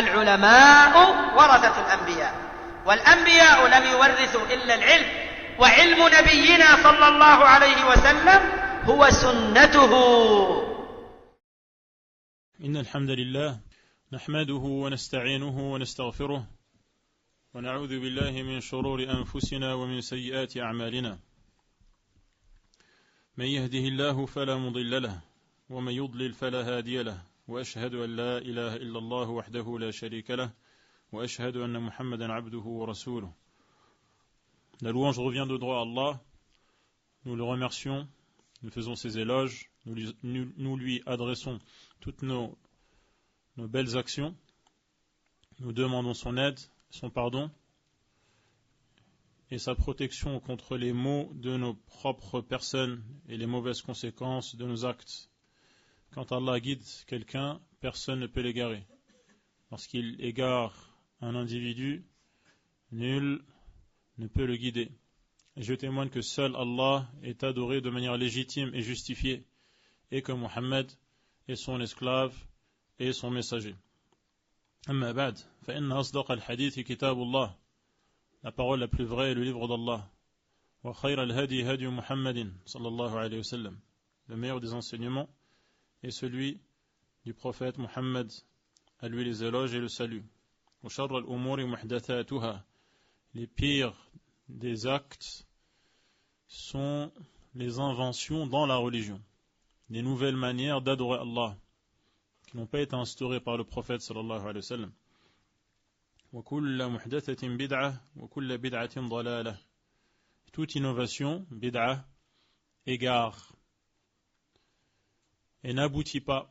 العلماء ورثة الأنبياء والأنبياء لم يورثوا إلا العلم وعلم نبينا صلى الله عليه وسلم هو سنته. إن الحمد لله نحمده ونستعينه ونستغفره ونعوذ بالله من شرور أنفسنا ومن سيئات أعمالنا من يهده الله فلا مضل له ومن يضلل فلا هادي له وأشهد أن لا إله إلا الله وحده لا شريك له وأشهد أن محمدا عبده ورسوله. La louange revient de droit à Allah, nous le remercions, nous faisons ses éloges, nous lui adressons toutes nos belles actions, nous demandons son aide, son pardon et sa protection contre les maux de nos propres personnes et les mauvaises conséquences de nos actes. Quand Allah guide quelqu'un, personne ne peut l'égarer. Lorsqu'il égare un individu, nul ne peut le guider. Et je témoigne que seul Allah est adoré de manière légitime et justifiée, et que Muhammad est son esclave et son messager. Amma ba'd, fa inna asdaq al-hadith kitabullah. La parole la plus vraie est le livre d'Allah. Wa khayra al-hadi hadi Muhammadin sallallahu alayhi wa sallam. Le meilleur des enseignements est celui du prophète Muhammad, à lui les éloges et le salut. Wa sharra al-umuri muhdathatuha. Les pires des actes sont les inventions dans la religion, les nouvelles manières d'adorer Allah qui n'ont pas été instaurées par le prophète sallallahu alayhi wa sallam. Wa kulla muhdathatin bid'ah wa kulla bid'atin dalalah. Toute innovation, bid'ah, égare et n'aboutit pas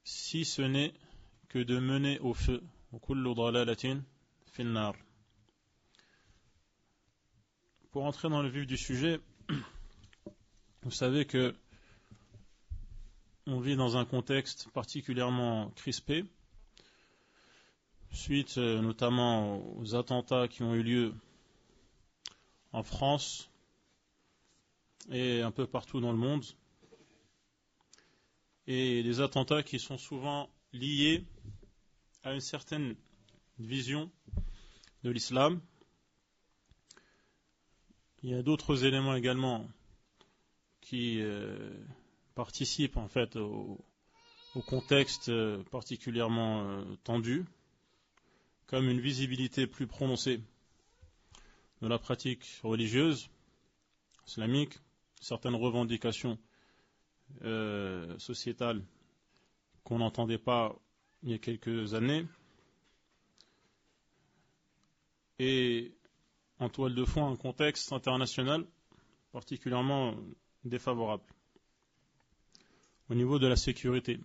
si ce n'est que de mener au feu. Wa kullu dalalatin fin nar. Pour entrer dans le vif du sujet, vous savez que on vit dans un contexte particulièrement crispé, suite notamment aux attentats qui ont eu lieu en France et un peu partout dans le monde, et des attentats qui sont souvent liés à une certaine vision de l'islam. Il y a d'autres éléments également qui participent en fait au contexte particulièrement tendu, comme une visibilité plus prononcée de la pratique religieuse islamique, certaines revendications sociétales qu'on n'entendait pas il y a quelques années, et en toile de fond un contexte international particulièrement défavorable au niveau de la sécurité.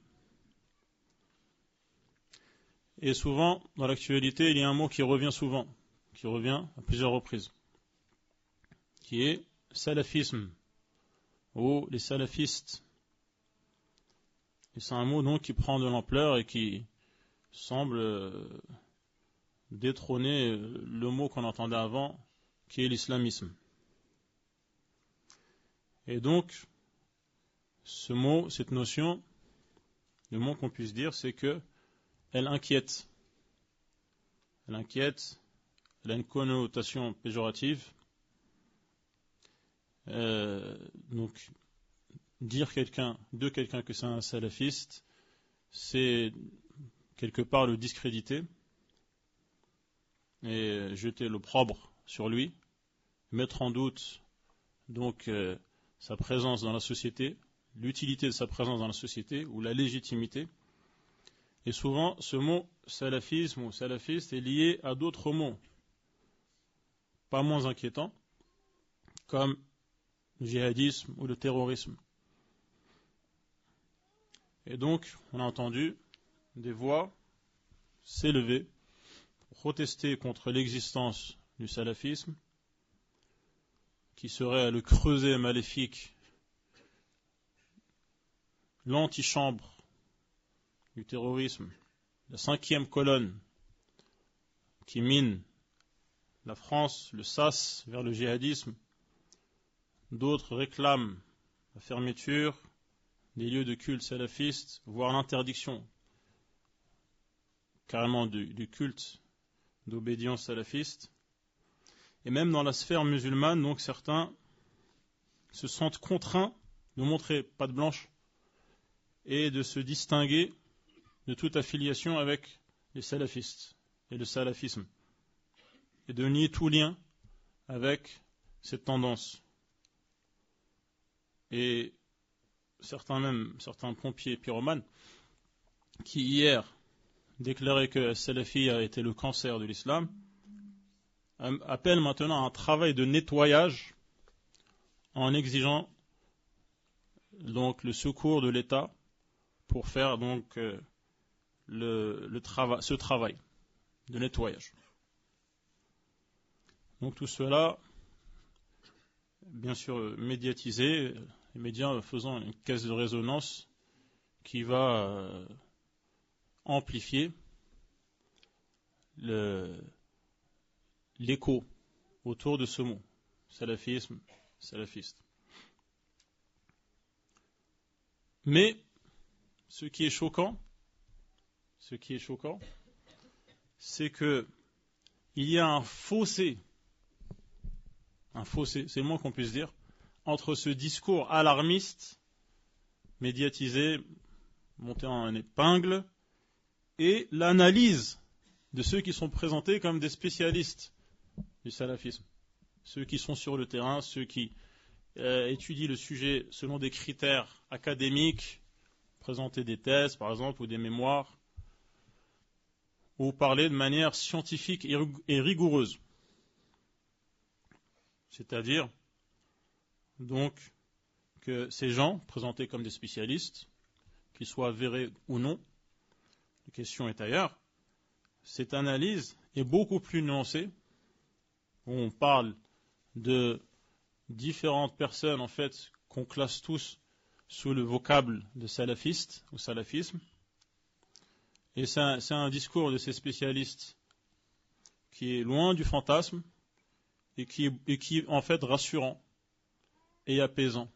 Et souvent, dans l'actualité, il y a un mot qui revient souvent, qui revient à plusieurs reprises, qui est salafisme, ou les salafistes. Et c'est un mot donc qui prend de l'ampleur et qui semble détrôner le mot qu'on entendait avant, qui est l'islamisme. Et donc, ce mot, cette notion, le mot qu'on puisse dire, c'est que elle inquiète. Elle inquiète, elle a une connotation péjorative. Donc, dire de quelqu'un que c'est un salafiste, c'est quelque part le discréditer et jeter l'opprobre sur lui, mettre en doute donc sa présence dans la société, l'utilité de sa présence dans la société ou la légitimité. Et souvent, ce mot salafisme ou salafiste est lié à d'autres mots pas moins inquiétants, comme le djihadisme ou le terrorisme. Et donc, on a entendu des voix s'élever pour protester contre l'existence du salafisme, qui serait le creuset maléfique, l'antichambre du terrorisme, la 5e colonne qui mine la France, le sas vers le djihadisme. D'autres réclament la fermeture des lieux de culte salafistes, voire l'interdiction carrément du culte d'obédience salafiste. Et même dans la sphère musulmane, donc certains se sentent contraints de montrer patte blanche et de se distinguer de toute affiliation avec les salafistes et le salafisme, et de nier tout lien avec cette tendance. Et certains pompiers pyromanes qui hier déclaraient que le salafi a été le cancer de l'islam appellent maintenant à un travail de nettoyage en exigeant donc le secours de l'État pour faire donc ce travail de nettoyage. Donc tout cela, bien sûr, médiatisé, les médias faisant une caisse de résonance qui va amplifier l'écho autour de ce mot, salafisme, salafiste. Mais ce qui est choquant, c'est que il y a un fossé, c'est le moins qu'on puisse dire, entre ce discours alarmiste, médiatisé, monté en épingle, et l'analyse de ceux qui sont présentés comme des spécialistes du salafisme. Ceux qui sont sur le terrain, ceux qui étudient le sujet selon des critères académiques, présenter des thèses par exemple, ou des mémoires, ou parler de manière scientifique et rigoureuse. C'est-à-dire, donc, que ces gens, présentés comme des spécialistes, qu'ils soient avérés ou non, la question est ailleurs, cette analyse est beaucoup plus nuancée, où on parle de différentes personnes, en fait, qu'on classe tous sous le vocable de salafiste ou salafisme. Et c'est un discours de ces spécialistes qui est loin du fantasme et qui est en fait rassurant et apaisant.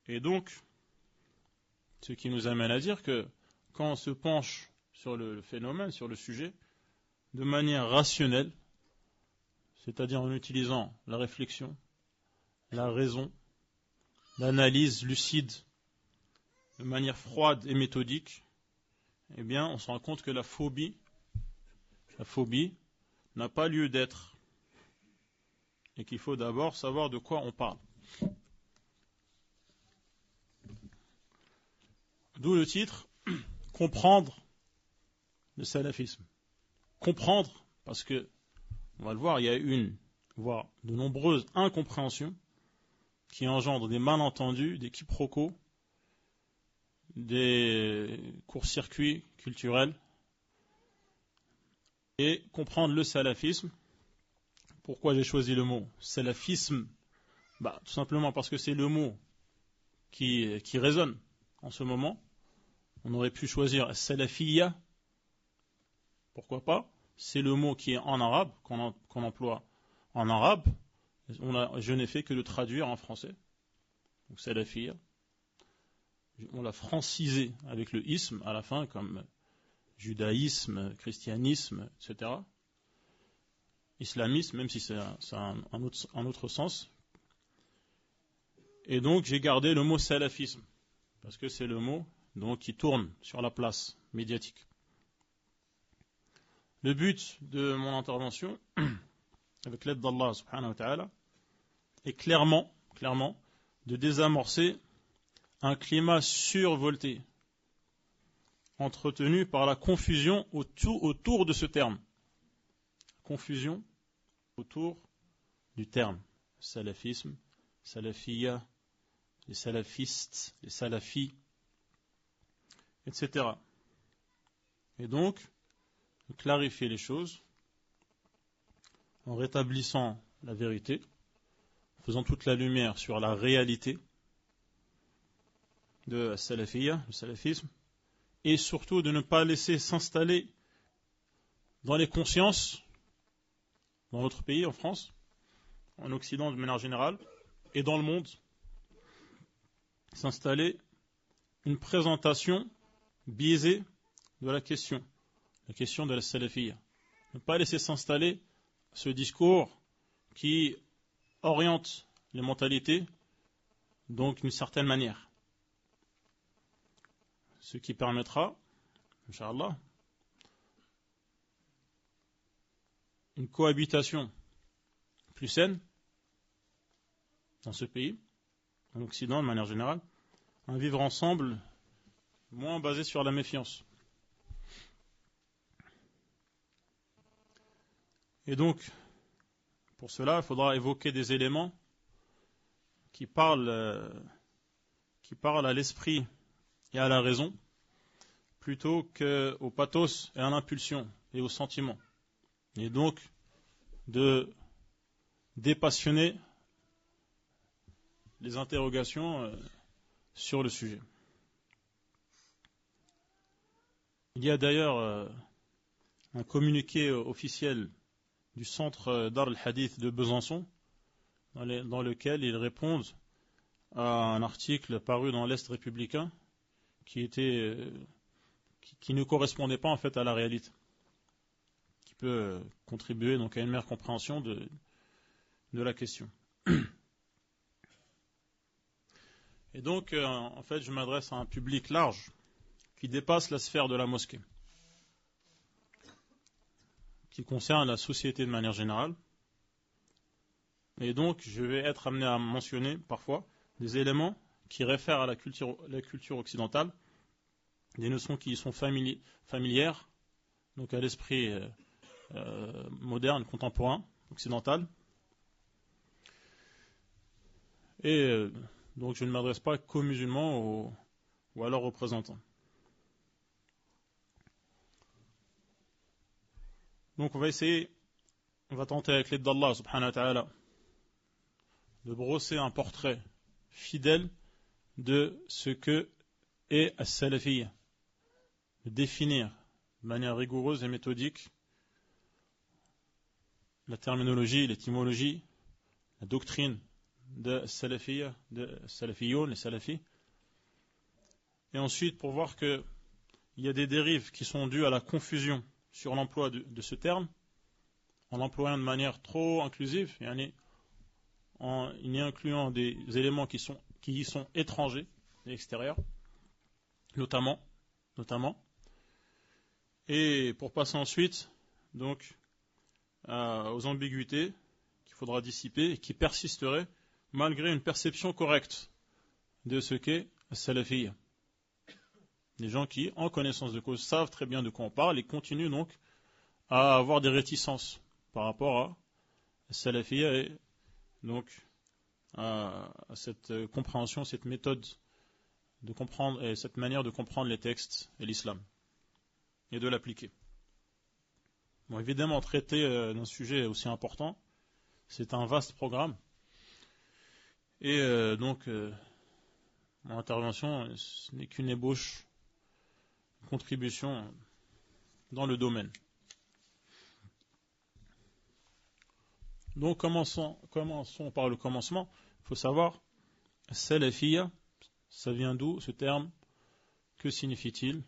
Et donc, ce qui nous amène à dire que quand on se penche sur le phénomène, sur le sujet, de manière rationnelle, c'est-à-dire en utilisant la réflexion, la raison, l'analyse lucide, de manière froide et méthodique, eh bien, on se rend compte que la phobie n'a pas lieu d'être et qu'il faut d'abord savoir de quoi on parle. D'où le titre, comprendre le salafisme. Comprendre, parce que, on va le voir, il y a voire de nombreuses incompréhensions qui engendrent des malentendus, des quiproquos, des courts-circuits culturels, et comprendre le salafisme. Pourquoi j'ai choisi le mot salafisme? Tout simplement parce que c'est le mot qui résonne en ce moment. On aurait pu choisir salafiyya, pourquoi pas? C'est le mot qui est en arabe, qu'on emploie en arabe. Je n'ai fait que le traduire en français. Donc salafiyya. On l'a francisé avec le isme à la fin, comme judaïsme, christianisme, etc. Islamisme, même si c'est un autre sens. Et donc j'ai gardé le mot salafisme, parce que c'est le mot donc, qui tourne sur la place médiatique. Le but de mon intervention, avec l'aide d'Allah subhanahu wa ta'ala, est clairement de désamorcer un climat survolté, entretenu par la confusion autour de ce terme. Confusion autour du terme. Salafisme, salafiyya, les salafistes, les salafis, etc. Et donc, clarifier les choses en rétablissant la vérité, en faisant toute la lumière sur la réalité de la salafiyya, le salafisme, et surtout de ne pas laisser s'installer dans les consciences, dans notre pays, en France, en Occident de manière générale, et dans le monde, s'installer une présentation biaisée de la question de la salafiyya. Ne pas laisser s'installer ce discours qui oriente les mentalités donc d'une certaine manière. Ce qui permettra, Inch'Allah, une cohabitation plus saine dans ce pays, en Occident de manière générale, un vivre ensemble moins basé sur la méfiance. Et donc, pour cela, il faudra évoquer des éléments qui parlent à l'esprit et à la raison, plutôt qu'au pathos et à l'impulsion et au sentiment. Et donc, de dépassionner les interrogations sur le sujet. Il y a d'ailleurs un communiqué officiel du centre Dar al-Hadith de Besançon, dans lequel ils répondent à un article paru dans l'Est républicain qui ne correspondait pas en fait à la réalité, qui peut contribuer donc à une meilleure compréhension de la question. Et donc, en fait, je m'adresse à un public large qui dépasse la sphère de la mosquée, qui concerne la société de manière générale. Et donc, je vais être amené à mentionner parfois des éléments qui réfèrent à la culture occidentale, des notions qui y sont familières, donc à l'esprit moderne, contemporain, occidental. Et donc, je ne m'adresse pas qu'aux musulmans ou à leurs représentants. Donc, on va tenter avec l'aide d'Allah, subhanahu wa ta'ala, de brosser un portrait fidèle de ce que est as-salafiyya, de définir de manière rigoureuse et méthodique la terminologie, l'étymologie, la doctrine de salafiyya, de salafiyoun, les salafis. Et ensuite, pour voir qu'il y a des dérives qui sont dues à la confusion sur l'emploi de ce terme, en l'employant de manière trop inclusive, en y incluant des éléments qui y sont étrangers et extérieurs, notamment, et pour passer ensuite donc aux ambiguïtés qu'il faudra dissiper et qui persisteraient malgré une perception correcte de ce qu'est salafiyya. Des gens qui, en connaissance de cause, savent très bien de quoi on parle et continuent donc à avoir des réticences par rapport à salafiyya et donc à cette compréhension, cette méthode de comprendre et cette manière de comprendre les textes et l'islam et de l'appliquer. Bon, évidemment, traiter d'un sujet aussi important, c'est un vaste programme. Et donc, mon intervention, ce n'est qu'une ébauche, une contribution dans le domaine. Donc, commençons par le commencement. Il faut savoir, salafiyya, ça vient d'où ce terme? Que signifie-t-il?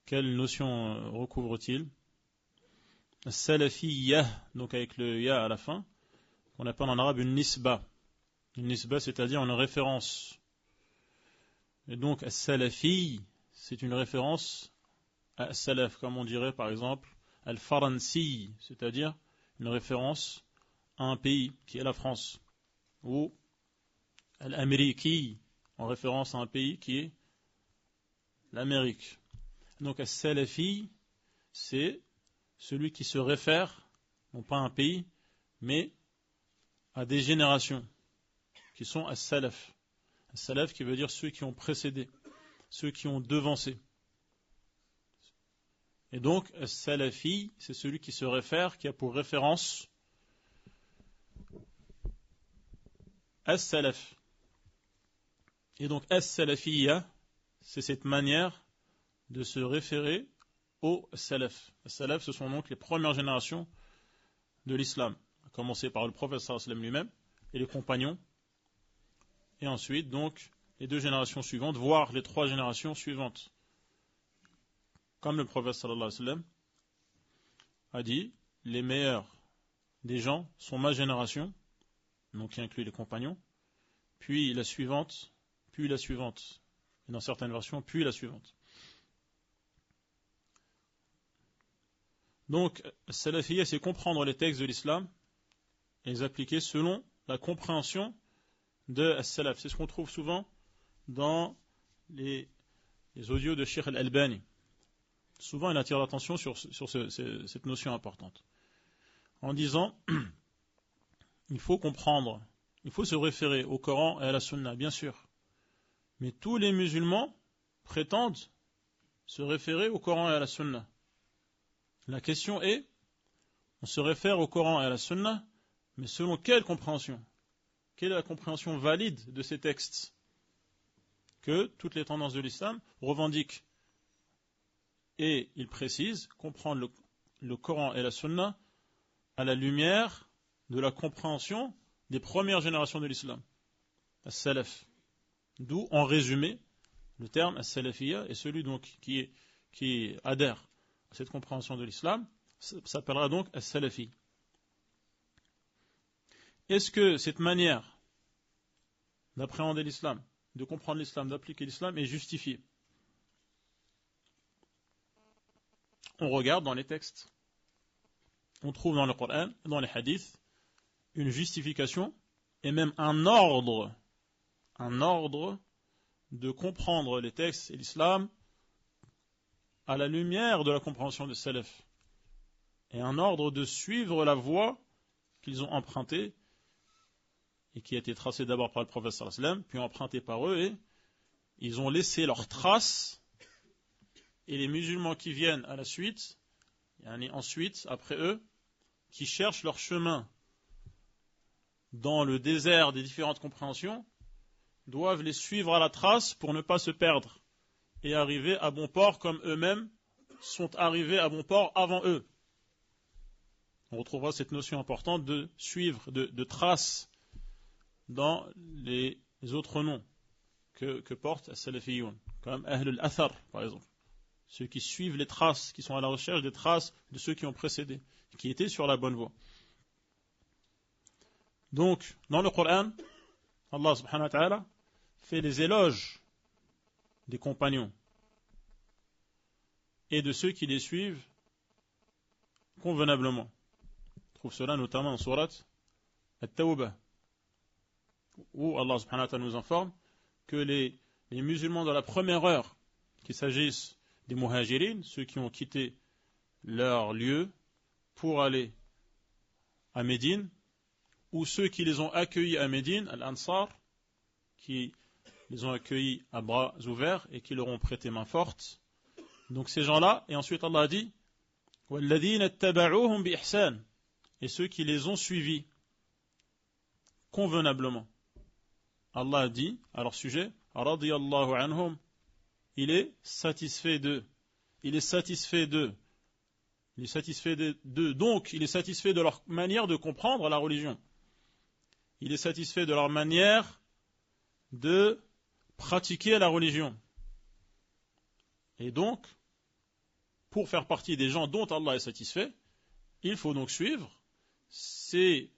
Quelle notion recouvre-t-il? Salafiyya, donc avec le ya à la fin, qu'on appelle en arabe une nisba. Une nisba, c'est-à-dire une référence. Et donc, salafi, c'est une référence à salaf, comme on dirait par exemple al-faransi, c'est-à-dire une référence à un pays qui est la France, ou al-amriki, en référence à un pays qui est l'Amérique. Donc, as-salafi, c'est celui qui se réfère, non pas à un pays, mais à des générations, qui sont as-salaf. As-salaf qui veut dire ceux qui ont précédé, ceux qui ont devancé. Et donc, as-salafi, c'est celui qui se réfère, qui a pour référence as-salaf. Et donc, as-salafiyya, c'est cette manière de se référer au salaf. Les salaf, ce sont donc les premières générations de l'islam, à commencer par le prophète sallallahu alayhi wa sallam lui-même et les compagnons, et ensuite donc les deux générations suivantes, voire les trois générations suivantes, Comme le prophète sallallahu alayhi wa sallam a dit, les meilleurs des gens sont ma génération, donc qui inclut les compagnons, puis la suivante, et dans certaines versions, puis la suivante. Donc, salafiyya, c'est comprendre les textes de l'islam et les appliquer selon la compréhension de salaf. C'est ce qu'on trouve souvent dans les audios de Cheikh Al-Albani. Souvent, il attire l'attention sur cette notion importante. En disant, il faut comprendre, il faut se référer au Coran et à la Sunna, bien sûr. Mais tous les musulmans prétendent se référer au Coran et à la Sunna. La question est, on se réfère au Coran et à la Sunna, mais selon quelle compréhension? Quelle est la compréhension valide de ces textes que toutes les tendances de l'islam revendiquent? Et il précise comprendre le Coran et la Sunna à la lumière de la compréhension des premières générations de l'islam, as-salaf. D'où, en résumé, le terme as-salafiyya, et celui donc qui adhère à cette compréhension de l'islam s'appellera donc as-salafi. Est-ce que cette manière d'appréhender l'islam, de comprendre l'islam, d'appliquer l'islam est justifiée? On regarde dans les textes. On trouve dans le Coran, dans les hadiths, une justification et même un ordre de comprendre les textes et l'islam à la lumière de la compréhension des salaf. Et un ordre de suivre la voie qu'ils ont empruntée et qui a été tracée d'abord par le prophète sallallahu alayhi wa sallam, puis empruntée par eux, et ils ont laissé leurs traces, et les musulmans qui viennent à la suite, ensuite, après eux, qui cherchent leur chemin dans le désert des différentes compréhensions, doivent les suivre à la trace pour ne pas se perdre et arriver à bon port comme eux-mêmes sont arrivés à bon port avant eux. On retrouvera cette notion importante de suivre, de trace dans les autres noms que portent as-salafiyun, comme Ahl al-Athar, par exemple. Ceux qui suivent les traces, qui sont à la recherche des traces de ceux qui ont précédé, qui étaient sur la bonne voie. Donc, dans le Coran, Allah subhanahu wa ta'ala fait les éloges des compagnons et de ceux qui les suivent convenablement. On trouve cela notamment en sourate At-Tawbah, où Allah subhanahu wa ta'ala nous informe que les musulmans de la première heure, qu'il s'agisse des muhajirines, ceux qui ont quitté leur lieu pour aller à Médine, ou ceux qui les ont accueillis à Médine, Al-Ansar, qui les ont accueillis à bras ouverts et qui leur ont prêté main forte. Donc ces gens-là, et ensuite Allah a dit وَالَّذِينَ اتَّبَعُوهُمْ بِإِحْسَانٍ, et ceux qui les ont suivis convenablement. Allah a dit à leur sujet رَضِيَ اللَّهُ عَنْهُمْ, il est satisfait d'eux. Il est satisfait d'eux. Il est satisfait d'eux. Donc, il est satisfait de leur manière de comprendre la religion. Il est satisfait de leur manière de pratiquer la religion. Et donc, pour faire partie des gens dont Allah est satisfait, il faut donc suivre ces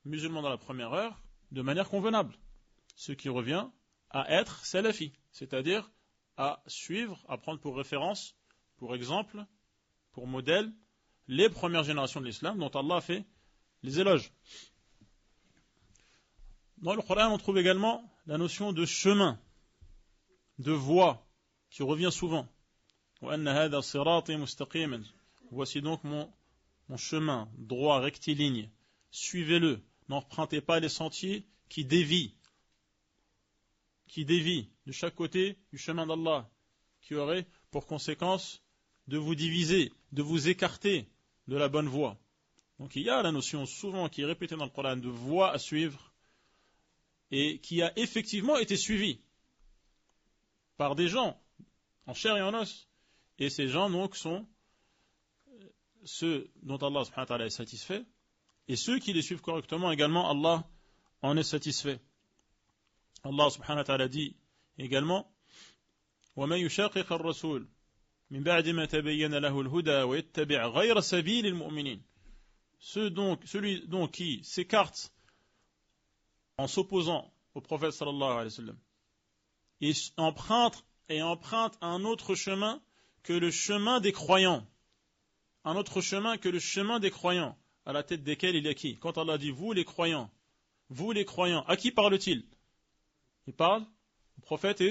musulmans dans la première heure de manière convenable. Ce qui revient à être salafi, c'est-à-dire à suivre, à prendre pour référence, pour exemple, pour modèle, les premières générations de l'islam dont Allah a fait les éloges. Dans le Coran, on trouve également la notion de chemin, de voie, qui revient souvent. Voici donc mon chemin, droit, rectiligne. Suivez-le. N'empruntez pas les sentiers qui dévient de chaque côté du chemin d'Allah, qui aurait pour conséquence de vous diviser, de vous écarter de la bonne voie. Donc il y a la notion souvent qui est répétée dans le Coran de voie à suivre et qui a effectivement été suivie par des gens en chair et en os. Et ces gens donc sont ceux dont Allah subhanahu wa ta'ala est satisfait, et ceux qui les suivent correctement également, Allah en est satisfait. Allah subhanahu wa ta'ala dit également وَمَنْ يُشَاقِقَ الرَّسُولِ min ba'di ma tabayyana lahu al-huda wa yattabi' ghayra sabili al-mu'minin. Celui donc qui s'écarte en s'opposant au prophète sallallahu alayhi wa sallam et emprunte un autre chemin que le chemin des croyants. Un autre chemin que le chemin des croyants, à la tête desquels il y a qui? Quand Allah dit vous les croyants, à qui parle-t-il? Il parle au prophète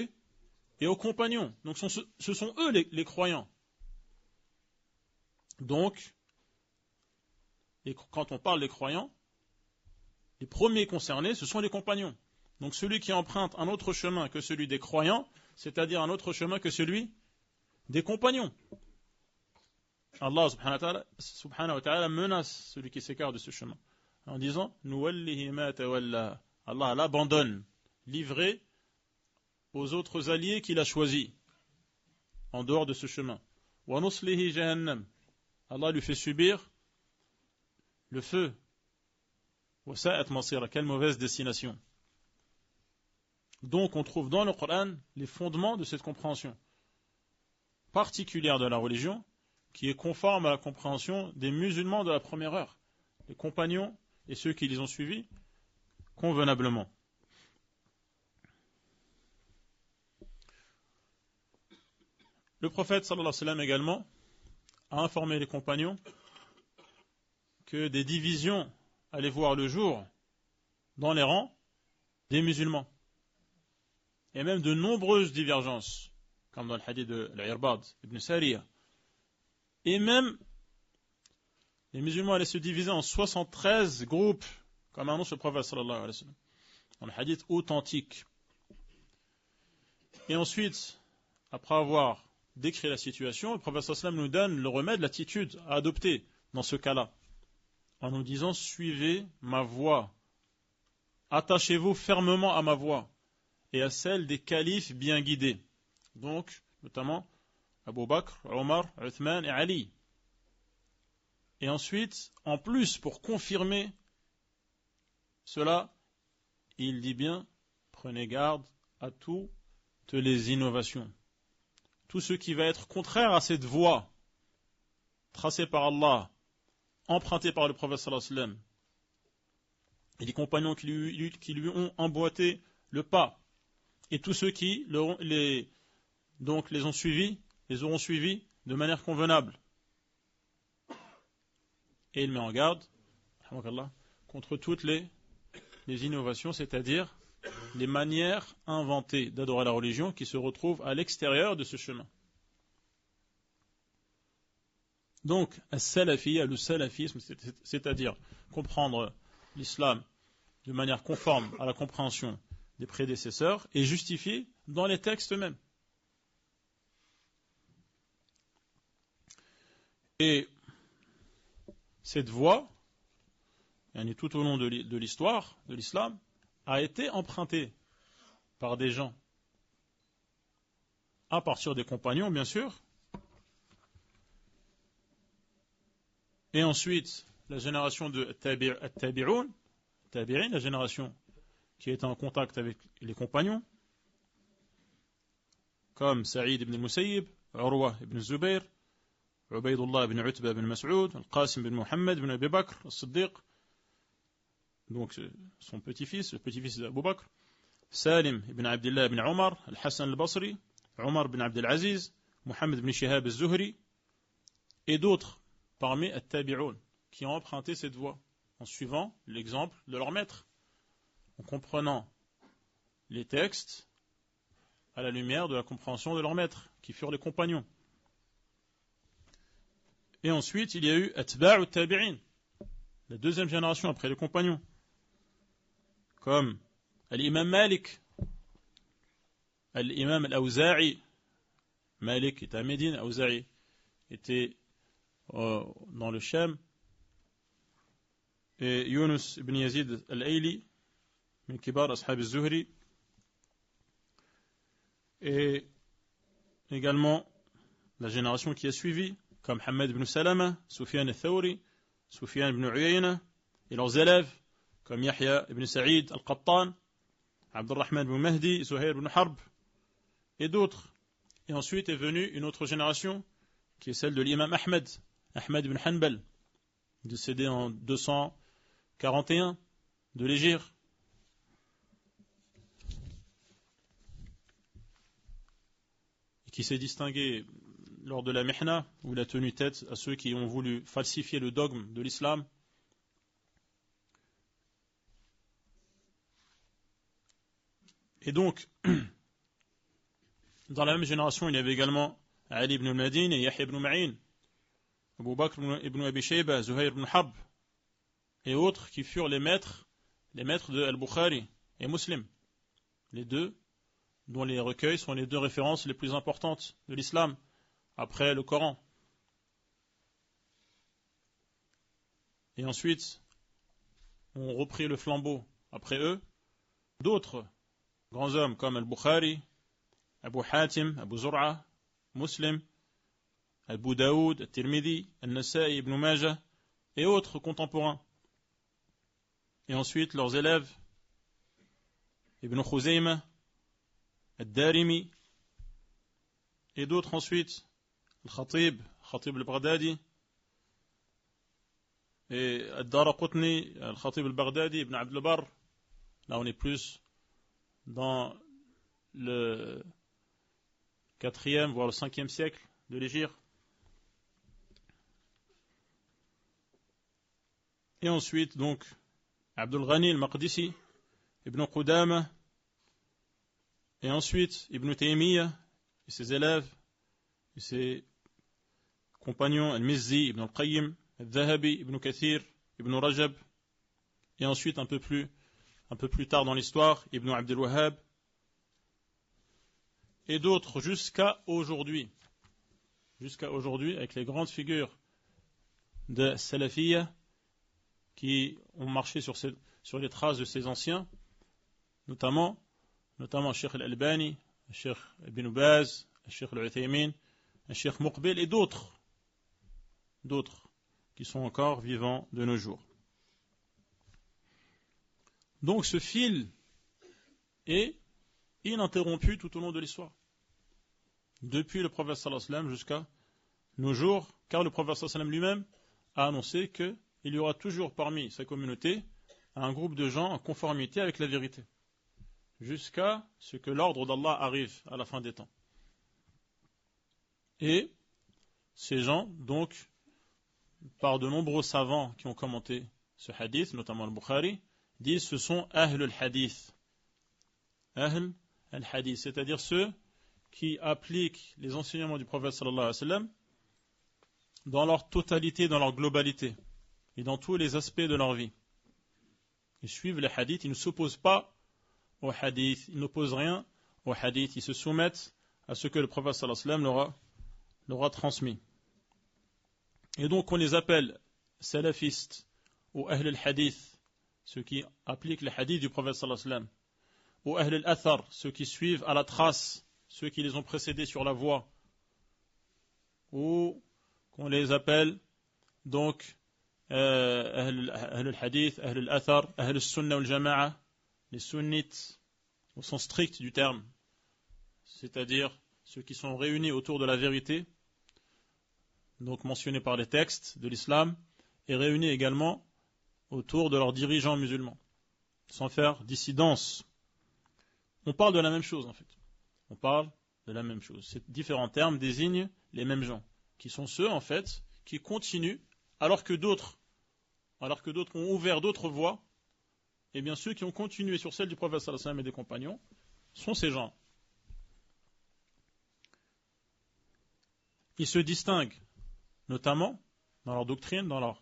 et aux compagnons. Donc ce sont eux les croyants. Donc, quand on parle des croyants, les premiers concernés, ce sont les compagnons. Donc celui qui emprunte un autre chemin que celui des croyants, c'est-à-dire un autre chemin que celui des compagnons. Allah subhanahu wa ta'ala menace celui qui s'écarte de ce chemin en disant Nuwallihi ma tawalla. Allah l'abandonne, livré aux autres alliés qu'il a choisis en dehors de ce chemin. Wa nuslihi jahannam. Allah lui fait subir le feu. Wa sa'at masira. Quelle mauvaise destination. Donc on trouve dans le Coran les fondements de cette compréhension particulière de la religion qui est conforme à la compréhension des musulmans de la première heure, les compagnons et ceux qui les ont suivis convenablement. Le prophète sallallahu alayhi wa sallam également a informé les compagnons que des divisions allaient voir le jour dans les rangs des musulmans. Et même de nombreuses divergences, comme dans le hadith de l'Irbad ibn Sariya. Et même, les musulmans allaient se diviser en 73 groupes, comme annonce le prophète sallallahu alayhi wa sallam, dans le hadith authentique. Et ensuite, après avoir décrit la situation, le prophète sallallahu alayhi wa sallam nous donne le remède, l'attitude à adopter dans ce cas-là, en nous disant, suivez ma voie, attachez-vous fermement à ma voie, et à celle des califes bien guidés. Donc, notamment, Abu Bakr, Omar, Uthman et Ali. Et ensuite, en plus, pour confirmer cela, il dit bien, prenez garde à toutes les innovations. Tout ce qui va être contraire à cette voie, tracée par Allah, empruntée par le prophète sallallahu alayhi wa sallam, et les compagnons qui lui ont emboîté le pas, et tous ceux qui les ont suivis, les auront suivis de manière convenable. Et il met en garde contre toutes les innovations, c'est-à-dire les manières inventées d'adorer la religion qui se retrouvent à l'extérieur de ce chemin. Donc, le salafisme, c'est-à-dire comprendre l'islam de manière conforme à la compréhension des prédécesseurs est justifié dans les textes eux-mêmes. Et cette voie, tout au long de l'histoire de l'islam, a été empruntée par des gens, à partir des compagnons, bien sûr, et ensuite la génération de Tabi'un, la génération qui était en contact avec les compagnons, comme Saïd ibn al-Musayyib, Urwa ibn Zubayr, Ubaydullah ibn Utba ibn Mas'ud, Al-Qasim ibn Muhammad ibn Abi Bakr, Al-Siddiq, donc son petit-fils, le petit-fils d'Abu Bakr, Salim ibn Abdullah ibn Omar, Al-Hassan al-Basri, Omar ibn Abdul Aziz, Muhammad ibn Shihab al-Zuhri, et d'autres parmi At-Tabi'un, qui ont emprunté cette voie, en suivant l'exemple de leur maître, en comprenant les textes à la lumière de la compréhension de leurs maîtres, qui furent les compagnons. Et ensuite, il y a eu Atba'u Tabi'in, la deuxième génération après les compagnons, comme l'imam Malik, l'imam al-Awza'i. Malik était à Médine, Awza'i était dans le Sham, et Yunus ibn Yazid al-Ayli, min kibar ashab al-Zuhri, et également la génération qui a suivi, comme Hamad ibn Salama, Sufyan al-Thawri, Sufyan ibn Uyayna, et leurs élèves, comme Yahya ibn Sa'id al-Qattan, Abdurrahman ibn Mahdi, Zuhair ibn Harb, et d'autres. Et ensuite est venue une autre génération, qui est celle de l'imam Ahmed ibn Hanbal, décédé en 241 de l'Hégire. Et qui s'est distingué lors de la Mihna, où il a tenu tête à ceux qui ont voulu falsifier le dogme de l'islam. Et donc, dans la même génération, il y avait également Ali ibn al-Madin et Yahya ibn Ma'in, Abu Bakr ibn Abi Shayba, Zuhayr ibn Harb, et autres qui furent les maîtres de Al-Bukhari et Muslim, les deux dont les recueils sont les deux références les plus importantes de l'islam, après le Coran. Et ensuite, ont repris le flambeau après eux d'autres grands hommes comme Al-Bukhari, Abu Hatim, Abu Zur'a, Muslim, Abu Daoud, Al-Tirmidhi, Al-Nasa'i, Ibn Majah et autres contemporains. Et ensuite leurs élèves, Ibn Khuzayma, Al-Darimi et d'autres ensuite, Al-Khatib al-Baghdadi et Al-Daraqutni, Al-Khatib al-Baghdadi, Ibn Abd al-Barr. Là on est plus dans le 4e voire le 5e siècle de l'Hégire. Et ensuite donc Abdul Ghani al-Maqdisi, Ibn Qudama, et ensuite Ibn Taymiyyah et ses élèves et ses compagnons Al-Mizzi, Ibn al-Qayyim, Al-Dhahabi, Ibn Kathir, Ibn Rajab, et ensuite un peu plus tard dans l'histoire, Ibn Abd al-Wahhab, et d'autres jusqu'à aujourd'hui, avec les grandes figures de Salafiyya qui ont marché sur les traces de ces anciens, notamment Cheikh Al-Albani, Cheikh Ibn Baz, Cheikh Al-Uthaymin, Cheikh Muqbil et d'autres qui sont encore vivants de nos jours. Donc ce fil est ininterrompu tout au long de l'histoire, depuis le prophète sallallahu alayhi wa sallam jusqu'à nos jours, car le prophète sallallahu alayhi wa sallam lui-même a annoncé qu'il y aura toujours parmi sa communauté un groupe de gens en conformité avec la vérité, jusqu'à ce que l'ordre d'Allah arrive à la fin des temps. Et ces gens, donc, par de nombreux savants qui ont commenté ce hadith, notamment al-Bukhari, disent ce sont Ahl al-Hadith. Ahl al-Hadith, c'est-à-dire ceux qui appliquent les enseignements du prophète sallallahu alayhi wa sallam dans leur totalité, dans leur globalité, et dans tous les aspects de leur vie. Ils suivent les hadiths, ils ne s'opposent pas aux hadiths, ils n'opposent rien aux hadiths, ils se soumettent à ce que le prophète sallallahu alayhi wa sallam leur a transmis. Et donc on les appelle salafistes ou ahl al-hadith, ceux qui appliquent les hadiths du prophète sallallahu alayhi wa sallam, ou ahl al-athar, ceux qui suivent à la trace, ceux qui les ont précédés sur la voie, ou qu'on les appelle donc ahl al-hadith, ahl al-athar, ahl al-sunnah wal-jama'a, les sunnites au sens strict du terme, c'est-à-dire ceux qui sont réunis autour de la vérité, donc mentionnés par les textes de l'islam, et réunis également autour de leurs dirigeants musulmans, sans faire dissidence. On parle de la même chose en fait. On parle de la même chose. Ces différents termes désignent les mêmes gens, qui sont ceux en fait qui continuent, alors que d'autres ont ouvert d'autres voies. Et bien ceux qui ont continué sur celle du prophète sallallahu alayhi wa sallam et des compagnons sont ces gens. Ils se distinguent notamment dans leur doctrine, dans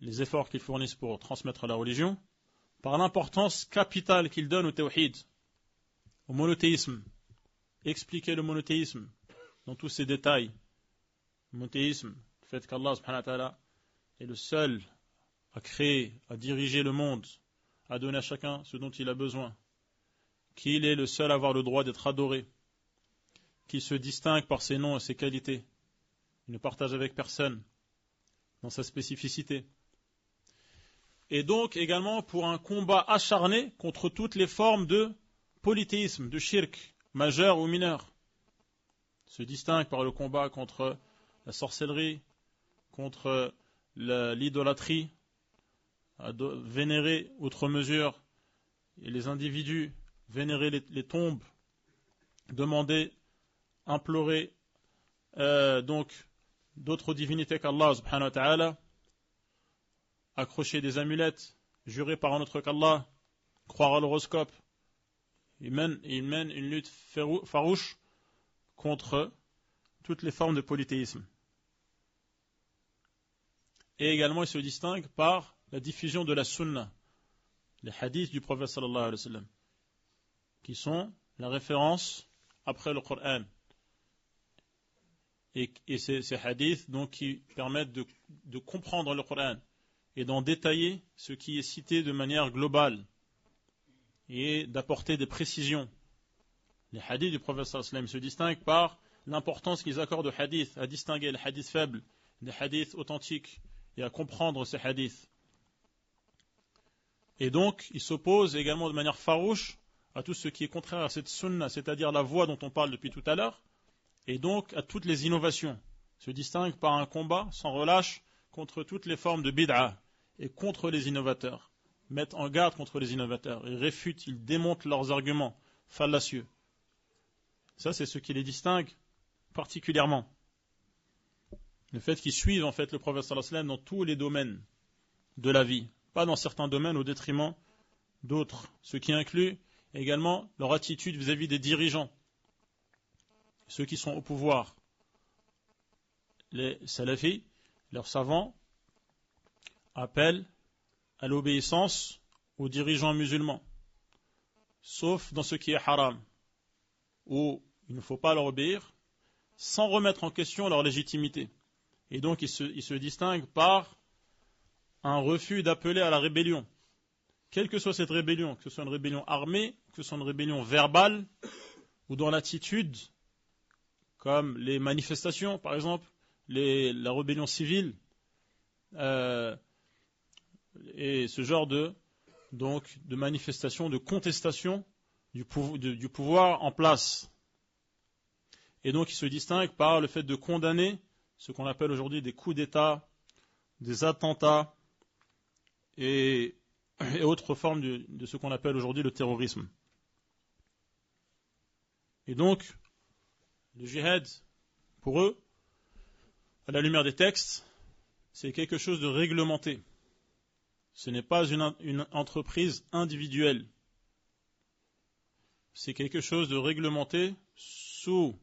les efforts qu'ils fournissent pour transmettre la religion, par l'importance capitale qu'ils donnent au tawhid, au monothéisme. Expliquer le monothéisme dans tous ses détails. Le monothéisme, le fait qu'Allah subhanahu wa ta'ala est le seul à créer, à diriger le monde, à donner à chacun ce dont il a besoin, qu'il est le seul à avoir le droit d'être adoré, qu'il se distingue par ses noms et ses qualités, il ne partage avec personne dans sa spécificité. Et donc également pour un combat acharné contre toutes les formes de polythéisme, de shirk, majeurs ou mineurs, se distinguent par le combat contre la sorcellerie, contre l'idolâtrie, à vénérer outre mesure et les individus, vénérer les tombes, demander, implorer donc d'autres divinités qu'Allah subhanahu wa ta'ala, accrocher des amulettes, jurer par un autre qu'Allah, croire à l'horoscope. Il mène une lutte farouche contre toutes les formes de polythéisme. Et également, il se distingue par la diffusion de la sunna, les hadiths du prophète sallallahu alayhi wa sallam, qui sont la référence après le Coran. Et ces hadiths donc, qui permettent de comprendre le Coran et d'en détailler ce qui est cité de manière globale et d'apporter des précisions. Les hadiths du prophète sallallahu alayhi wa sallam se distinguent par l'importance qu'ils accordent aux hadiths, à distinguer les hadiths faibles des hadiths authentiques et à comprendre ces hadiths. Et donc, ils s'opposent également de manière farouche à tout ce qui est contraire à cette sunna, c'est-à-dire la voie dont on parle depuis tout à l'heure, et donc à toutes les innovations. Ils se distinguent par un combat sans relâche contre toutes les formes de bid'a et contre les innovateurs. Mettent en garde contre les innovateurs. Ils réfutent, ils démontent leurs arguments fallacieux. Ça, c'est ce qui les distingue particulièrement. Le fait qu'ils suivent en fait le prophète sallallahu alayhi wa sallam dans tous les domaines de la vie, pas dans certains domaines au détriment d'autres, ce qui inclut également leur attitude vis-à-vis des dirigeants, ceux qui sont au pouvoir. Les salafis, leurs savants, appellent à l'obéissance aux dirigeants musulmans, sauf dans ce qui est haram, où il ne faut pas leur obéir, sans remettre en question leur légitimité. Et donc ils se distinguent par un refus d'appeler à la rébellion. Quelle que soit cette rébellion, que ce soit une rébellion armée, que ce soit une rébellion verbale, ou dans l'attitude, comme les manifestations par exemple, la rébellion civile, et ce genre de manifestation, de contestation du pouvoir en place. Et donc il se distingue par le fait de condamner ce qu'on appelle aujourd'hui des coups d'État, des attentats et autres formes de ce qu'on appelle aujourd'hui le terrorisme. Et donc, le djihad, pour eux, à la lumière des textes, c'est quelque chose de réglementé. Ce n'est pas une entreprise individuelle. C'est quelque chose de réglementé sous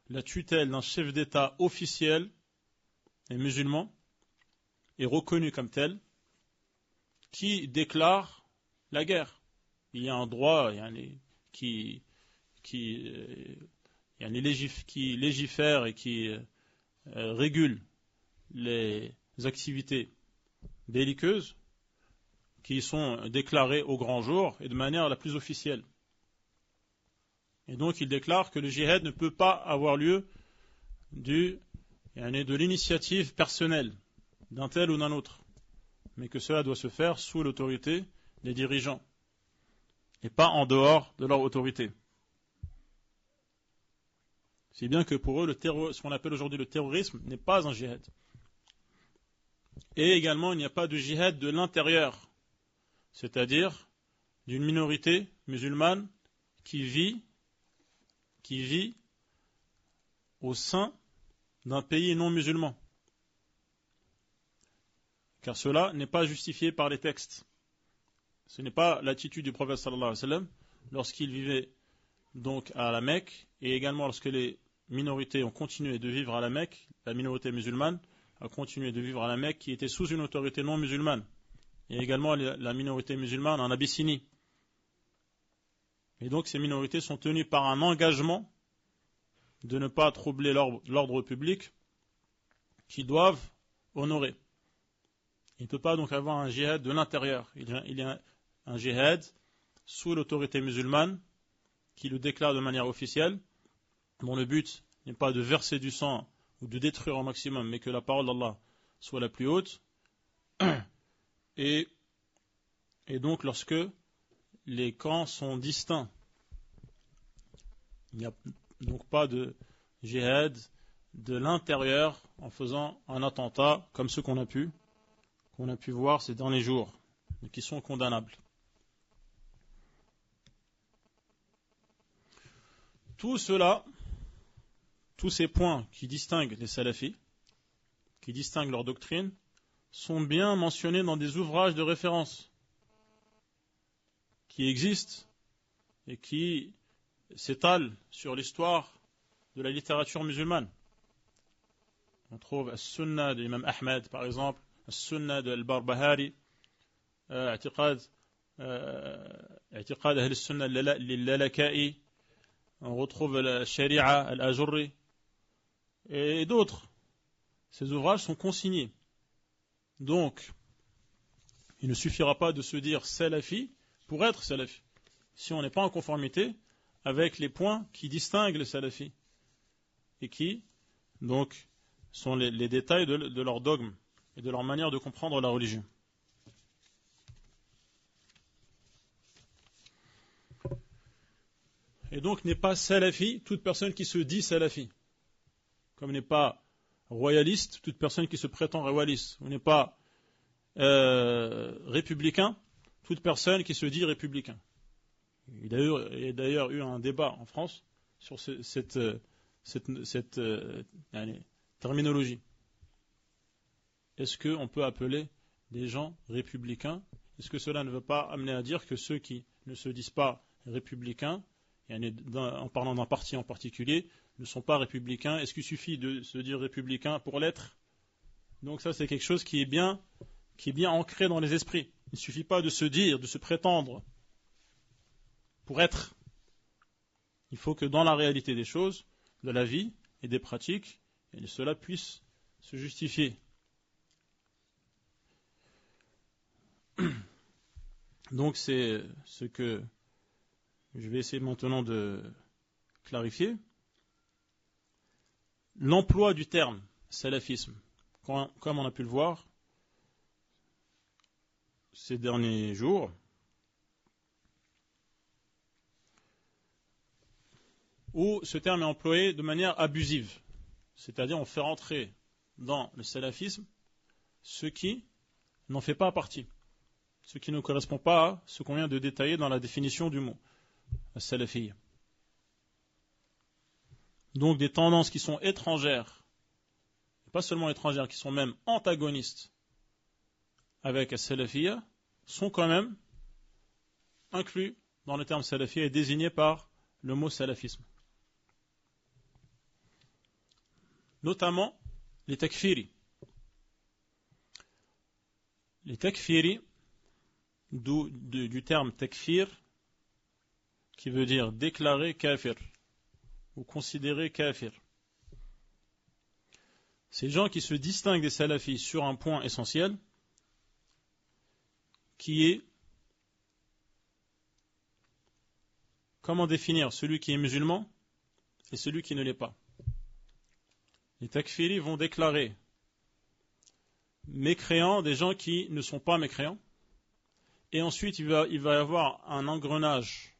la tutelle d'un chef d'État officiel et musulman, et reconnu comme tel, qui déclare la guerre. Il y a un droit qui légifère et qui régule les activités belliqueuses qui sont déclarées au grand jour et de manière la plus officielle. Et donc il déclare que le djihad ne peut pas avoir lieu de l'initiative personnelle d'un tel ou d'un autre, mais que cela doit se faire sous l'autorité des dirigeants et pas en dehors de leur autorité. Si bien que pour eux, ce qu'on appelle aujourd'hui le terrorisme n'est pas un djihad. Et également, il n'y a pas de djihad de l'intérieur, c'est-à-dire d'une minorité musulmane qui vit au sein d'un pays non musulman. Car cela n'est pas justifié par les textes. Ce n'est pas l'attitude du prophète sallallahu alayhi wa sallam lorsqu'il vivait donc à la Mecque, et également lorsque les minorités ont continué de vivre à la Mecque, la minorité musulmane a continué de vivre à la Mecque qui était sous une autorité non musulmane, et également la minorité musulmane en Abyssinie. Et donc ces minorités sont tenues par un engagement de ne pas troubler l'ordre public qu'ils doivent honorer. Il ne peut pas donc avoir un djihad de l'intérieur. Il y a un djihad sous l'autorité musulmane qui le déclare de manière officielle, dont le but n'est pas de verser du sang ou de détruire au maximum, mais que la parole d'Allah soit la plus haute. Et donc lorsque les camps sont distincts, Il n'y a donc pas de jihad de l'intérieur en faisant un attentat comme ceux qu'on a pu voir ces derniers jours, et qui sont condamnables. Tout cela, tous ces points qui distinguent les salafis, qui distinguent leur doctrine, sont bien mentionnés dans des ouvrages de référence qui existent et qui s'étalent sur l'histoire de la littérature musulmane. On trouve As-Sunnah de l'imam Ahmed, par exemple, As-Sunnah de Al-Barbahari, I'tiqad Ahl al-Sunnah lil-Lalaka'i, on retrouve la Sharia al-Ajurri et d'autres. Ces ouvrages sont consignés. Donc, il ne suffira pas de se dire salafi pour être salafi, si on n'est pas en conformité avec les points qui distinguent les salafis et qui, donc, sont les détails de leur dogme et de leur manière de comprendre la religion. Et donc n'est pas salafi toute personne qui se dit salafi, comme n'est pas royaliste toute personne qui se prétend royaliste, ou n'est pas républicain toute personne qui se dit républicain. Il y a d'ailleurs eu un débat en France sur cette terminologie. Est-ce qu'on peut appeler des gens républicains? Est-ce que cela ne veut pas amener à dire que ceux qui ne se disent pas républicains, en parlant d'un parti en particulier, ne sont pas républicains? Est-ce qu'il suffit de se dire républicain pour l'être? Donc ça, c'est quelque chose qui est bien ancré dans les esprits. Il ne suffit pas de se dire, de se prétendre pour être. Il faut que dans la réalité des choses, de la vie et des pratiques, cela puisse se justifier. Donc c'est ce que je vais essayer maintenant de clarifier. L'emploi du terme salafisme, comme on a pu le voir ces derniers jours, où ce terme est employé de manière abusive, c'est-à-dire on fait rentrer dans le salafisme ce qui n'en fait pas partie, ce qui ne correspond pas à ce qu'on vient de détailler dans la définition du mot salafiyya. Donc des tendances qui sont étrangères, et pas seulement étrangères, qui sont même antagonistes avec la salafiyya, sont quand même inclus dans le terme salafiyya et désignés par le mot salafisme. Notamment les takfiri. Les takfiri, du terme takfir, qui veut dire déclarer kafir ou considérer kafir. Ces gens qui se distinguent des salafis sur un point essentiel, qui est comment définir celui qui est musulman et celui qui ne l'est pas. Les takfiris vont déclarer mécréants des gens qui ne sont pas mécréants, et ensuite il va y avoir un engrenage.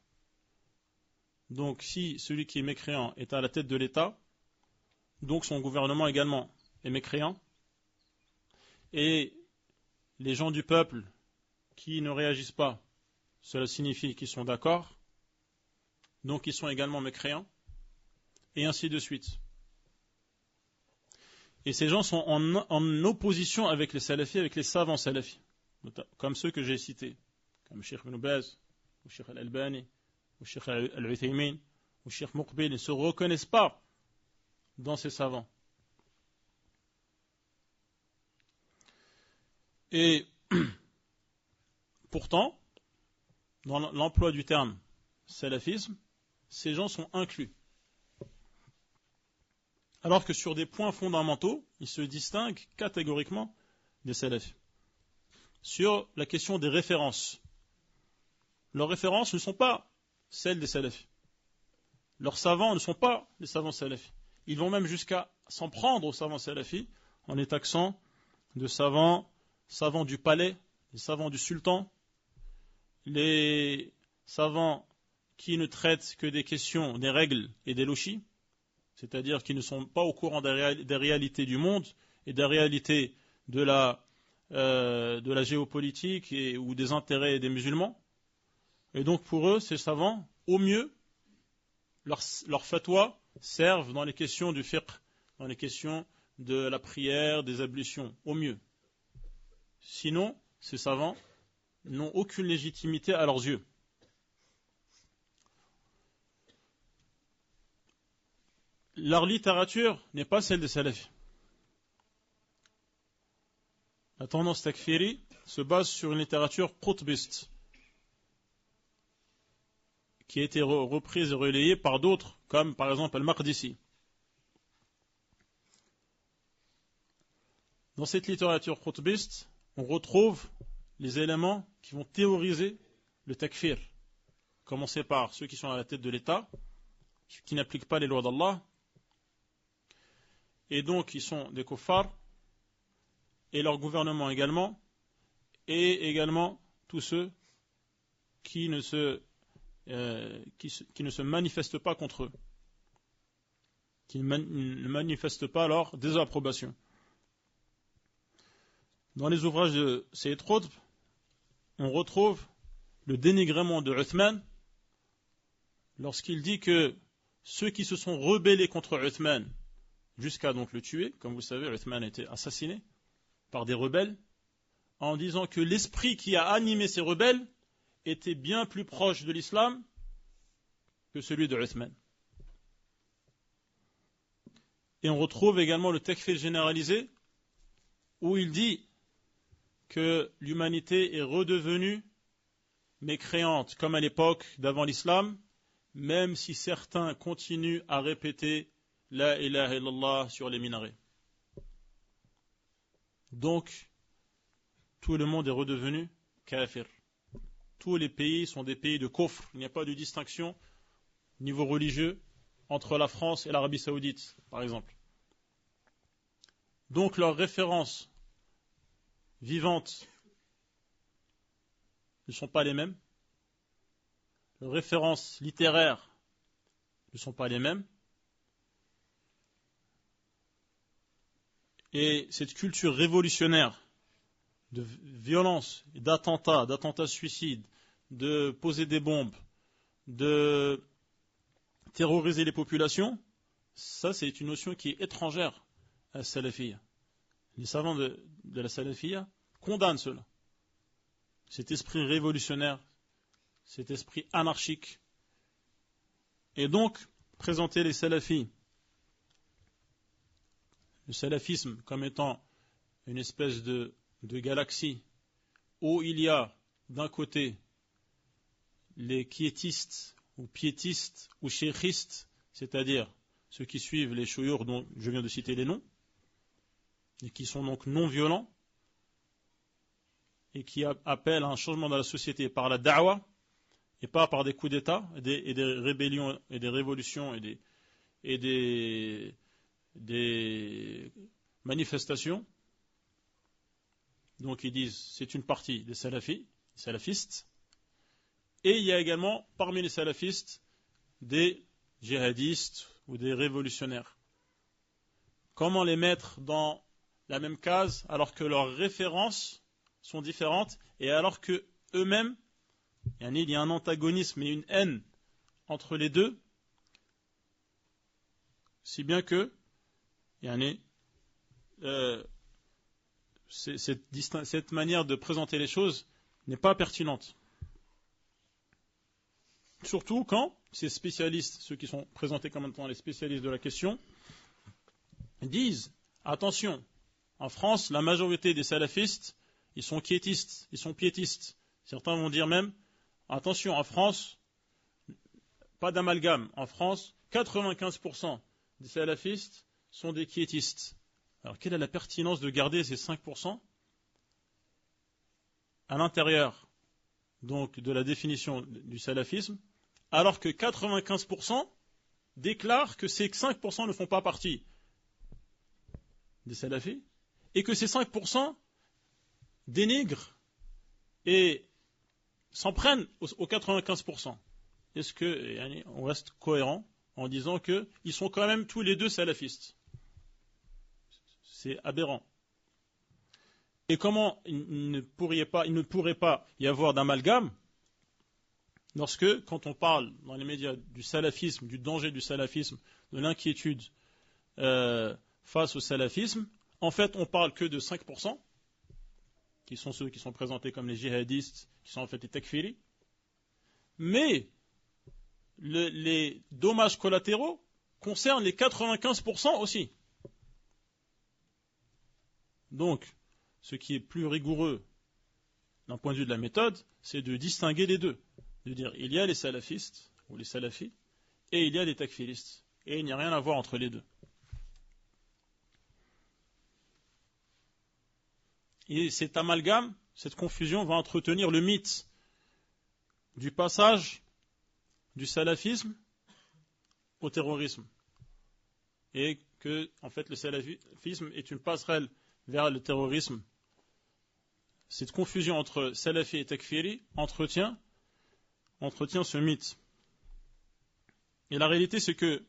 Donc si celui qui est mécréant est à la tête de l'État, donc son gouvernement également est mécréant, et les gens du peuple qui ne réagissent pas, cela signifie qu'ils sont d'accord, donc ils sont également mécréants, et ainsi de suite. Et ces gens sont en opposition avec les salafis, avec les savants salafis, comme ceux que j'ai cités, comme Cheikh Ibn Baz, ou Cheikh Al-Albani, ou Cheikh Al-Uthaymin, ou Cheikh Muqbil. Ils ne se reconnaissent pas dans ces savants. Et pourtant, dans l'emploi du terme salafisme, ces gens sont inclus. Alors que sur des points fondamentaux, ils se distinguent catégoriquement des salafis. Sur la question des références, leurs références ne sont pas celles des salafis. Leurs savants ne sont pas les savants salafis. Ils vont même jusqu'à s'en prendre aux savants salafis en les taxant de savants du palais, les savants du sultan, les savants qui ne traitent que des questions, des règles et des lochis, c'est-à-dire qui ne sont pas au courant des réalités du monde et des réalités de la géopolitique ou des intérêts des musulmans. Et donc pour eux, ces savants, au mieux, leurs fatwas servent dans les questions du fiqh, dans les questions de la prière, des ablutions, au mieux. Sinon, ces savants n'ont aucune légitimité à leurs yeux. Leur littérature n'est pas celle des salafis. La tendance takfiri se base sur une littérature qutbiste qui a été reprise et relayée par d'autres, comme par exemple Al-Maqdisi. Dans cette littérature qutbiste, on retrouve les éléments qui vont théoriser le takfir. Commencer par ceux qui sont à la tête de l'État, qui n'appliquent pas les lois d'Allah, et donc ils sont des kuffars, et leur gouvernement également, et également tous ceux qui ne se manifestent pas contre eux, qui ne manifestent pas leur désapprobation. Dans les ouvrages de Sayyid Qutb, on retrouve le dénigrement de Uthman lorsqu'il dit que ceux qui se sont rebellés contre Uthman jusqu'à donc le tuer, comme vous savez, Uthman a été assassiné par des rebelles, en disant que l'esprit qui a animé ces rebelles était bien plus proche de l'islam que celui de Uthman. Et on retrouve également le takfir généralisé, où il dit que l'humanité est redevenue mécréante, comme à l'époque d'avant l'islam, même si certains continuent à répéter La ilaha illallah sur les minarets. Donc, tout le monde est redevenu kafir. Tous les pays sont des pays de kufr. Il n'y a pas de distinction au niveau religieux entre la France et l'Arabie Saoudite, par exemple. Donc, leurs références vivantes ne sont pas les mêmes. Leurs références littéraires ne sont pas les mêmes. Et cette culture révolutionnaire de violence, d'attentats suicides, de poser des bombes, de terroriser les populations, ça c'est une notion qui est étrangère à la salafiyya. Les savants de la salafiyya condamnent cela. Cet esprit révolutionnaire, cet esprit anarchique. Et donc, présenter les salafis, le salafisme comme étant une espèce de galaxie où il y a d'un côté les quiétistes ou piétistes ou cheikhistes, c'est-à-dire ceux qui suivent les chouyours dont je viens de citer les noms, et qui sont donc non violents, et qui appellent à un changement dans la société par la da'wa, et pas par des coups d'État, et des rébellions, et des révolutions, et des manifestations. Donc ils disent c'est une partie des salafistes, et il y a également parmi les salafistes des djihadistes ou des révolutionnaires. Comment les mettre dans la même case alors que leurs références sont différentes et alors que eux-mêmes, il y a un antagonisme et une haine entre les deux, si bien que cette manière de présenter les choses n'est pas pertinente. Surtout quand ces spécialistes, ceux qui sont présentés comme étant les spécialistes de la question, disent, attention, en France, la majorité des salafistes, ils sont quiétistes, ils sont piétistes. Certains vont dire même, attention, en France, pas d'amalgame, en France, 95% des salafistes sont des quiétistes. Alors, quelle est la pertinence de garder ces 5% à l'intérieur donc de la définition du salafisme, alors que 95% déclarent que ces 5% ne font pas partie des salafis, et que ces 5% dénigrent et s'en prennent aux 95%, est-ce que on reste cohérent en disant qu'ils sont quand même tous les deux salafistes? C'est aberrant. Et comment il ne pourrait pas y avoir d'amalgame lorsque, quand on parle dans les médias du salafisme, du danger du salafisme, de l'inquiétude face au salafisme, en fait on parle que de 5%, qui sont ceux qui sont présentés comme les djihadistes, qui sont en fait les takfiris, mais les dommages collatéraux concernent les 95% aussi. Donc, ce qui est plus rigoureux d'un point de vue de la méthode, c'est de distinguer les deux. De dire, il y a les salafistes, ou les salafis, et il y a les takfiristes. Et il n'y a rien à voir entre les deux. Et cet amalgame, cette confusion va entretenir le mythe du passage du salafisme au terrorisme. Et que, en fait, le salafisme est une passerelle vers le terrorisme. Cette confusion entre salafi et takfiri entretient ce mythe. Et la réalité, c'est que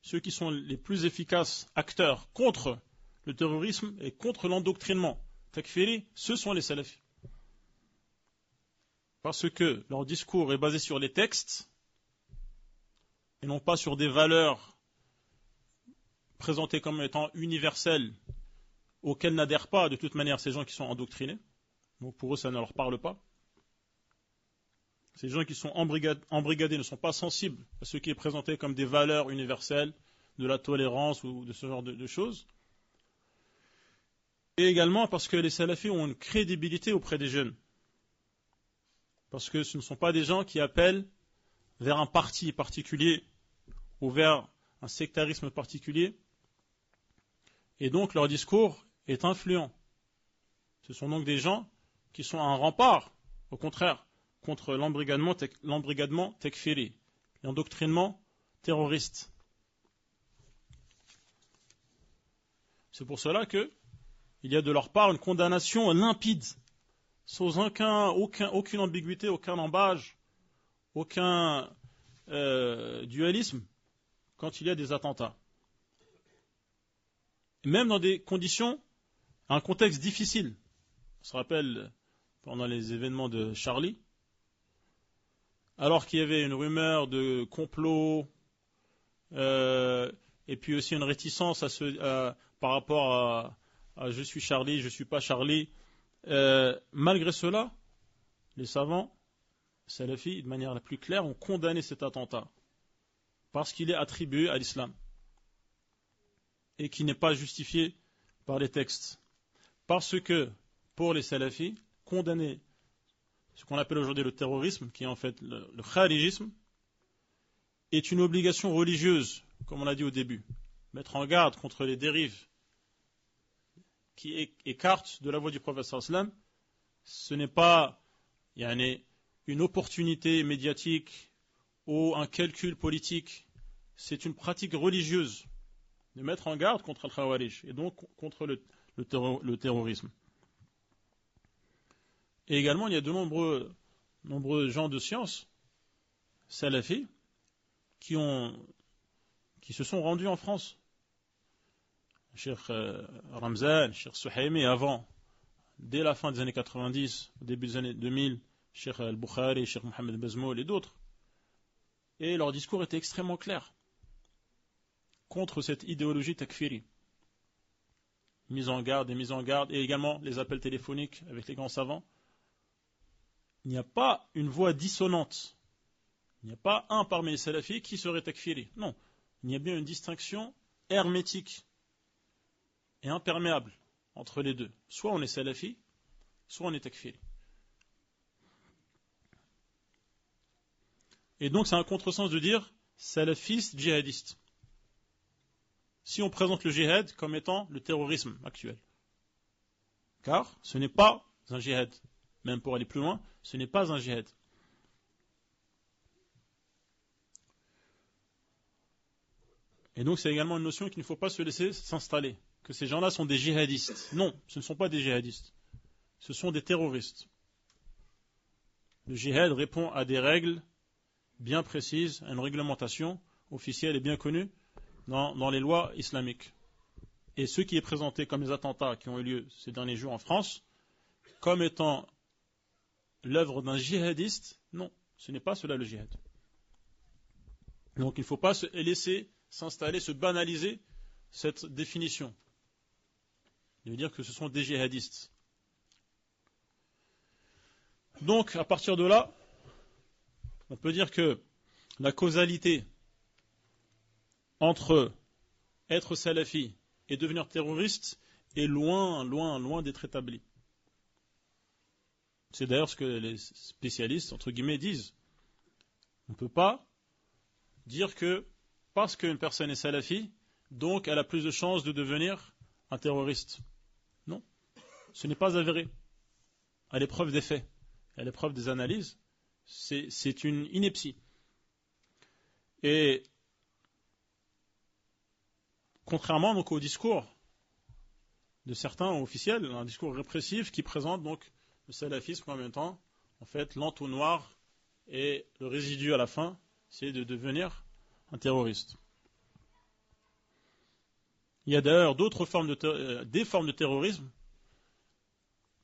ceux qui sont les plus efficaces acteurs contre le terrorisme et contre l'endoctrinement takfiri, ce sont les salafis. Parce que leur discours est basé sur les textes et non pas sur des valeurs présentées comme étant universelles auxquelles n'adhèrent pas de toute manière ces gens qui sont endoctrinés. Donc pour eux, ça ne leur parle pas. Ces gens qui sont embrigadés ne sont pas sensibles à ce qui est présenté comme des valeurs universelles, de la tolérance ou de ce genre de choses. Et également parce que les salafis ont une crédibilité auprès des jeunes. Parce que ce ne sont pas des gens qui appellent vers un parti particulier ou vers un sectarisme particulier. Et donc leur discours est influent. Ce sont donc des gens qui sont un rempart, au contraire, contre l'embrigadement tekfiri, l'endoctrinement terroriste. C'est pour cela qu'il y a de leur part une condamnation limpide, sans aucune ambiguïté, aucun embâge, aucun dualisme, quand il y a des attentats. Même dans des conditions, un contexte difficile. On se rappelle, pendant les événements de Charlie, alors qu'il y avait une rumeur de complot, et puis aussi une réticence par rapport à je suis Charlie, je ne suis pas Charlie, malgré cela, les savants, salafis, de manière la plus claire, ont condamné cet attentat, parce qu'il est attribué à l'islam, et qui n'est pas justifié par les textes. Parce que, pour les salafis, condamner ce qu'on appelle aujourd'hui le terrorisme, qui est en fait le kharijisme, est une obligation religieuse, comme on l'a dit au début. Mettre en garde contre les dérives qui écartent de la voie du prophète sallallahu alayhi wa sallam, ce n'est pas une opportunité médiatique ou un calcul politique, c'est une pratique religieuse de mettre en garde contre le khawarij et donc contre le terrorisme. Et également, il y a de nombreux gens de science, salafis, qui se sont rendus en France. Cheikh Ramzan, Cheikh Suhaimi, avant, dès la fin des années 90, au début des années 2000, Cheikh Al-Bukhari, Cheikh Mohamed Bazmoul et d'autres. Et leur discours était extrêmement clair contre cette idéologie takfiri. Mise en garde, et également les appels téléphoniques avec les grands savants. Il n'y a pas une voix dissonante. Il n'y a pas un parmi les salafis qui serait takfiri. Non, il y a bien une distinction hermétique et imperméable entre les deux. Soit on est salafi, soit on est takfiri. Et donc c'est un contresens de dire salafiste, djihadiste. Si on présente le djihad comme étant le terrorisme actuel. Car ce n'est pas un djihad. Même pour aller plus loin, ce n'est pas un djihad. Et donc c'est également une notion qu'il ne faut pas se laisser s'installer. Que ces gens-là sont des djihadistes. Non, ce ne sont pas des djihadistes. Ce sont des terroristes. Le djihad répond à des règles bien précise, à une réglementation officielle et bien connue dans les lois islamiques. Et ce qui est présenté comme les attentats qui ont eu lieu ces derniers jours en France, comme étant l'œuvre d'un djihadiste, non, ce n'est pas cela le djihad. Donc il ne faut pas se laisser s'installer, se banaliser cette définition. Il veut dire que ce sont des djihadistes. Donc à partir de là, on peut dire que la causalité entre être salafi et devenir terroriste est loin, loin, loin d'être établie. C'est d'ailleurs ce que les spécialistes, entre guillemets, disent. On ne peut pas dire que parce qu'une personne est salafi, donc elle a plus de chances de devenir un terroriste. Non, ce n'est pas avéré. À l'épreuve des faits, à l'épreuve des analyses, c'est une ineptie. Et contrairement donc au discours de certains officiels, un discours répressif qui présente donc le salafisme en même temps, en fait, l'entonnoir et le résidu à la fin, c'est de devenir un terroriste. Il y a d'ailleurs d'autres formes des formes de terrorisme,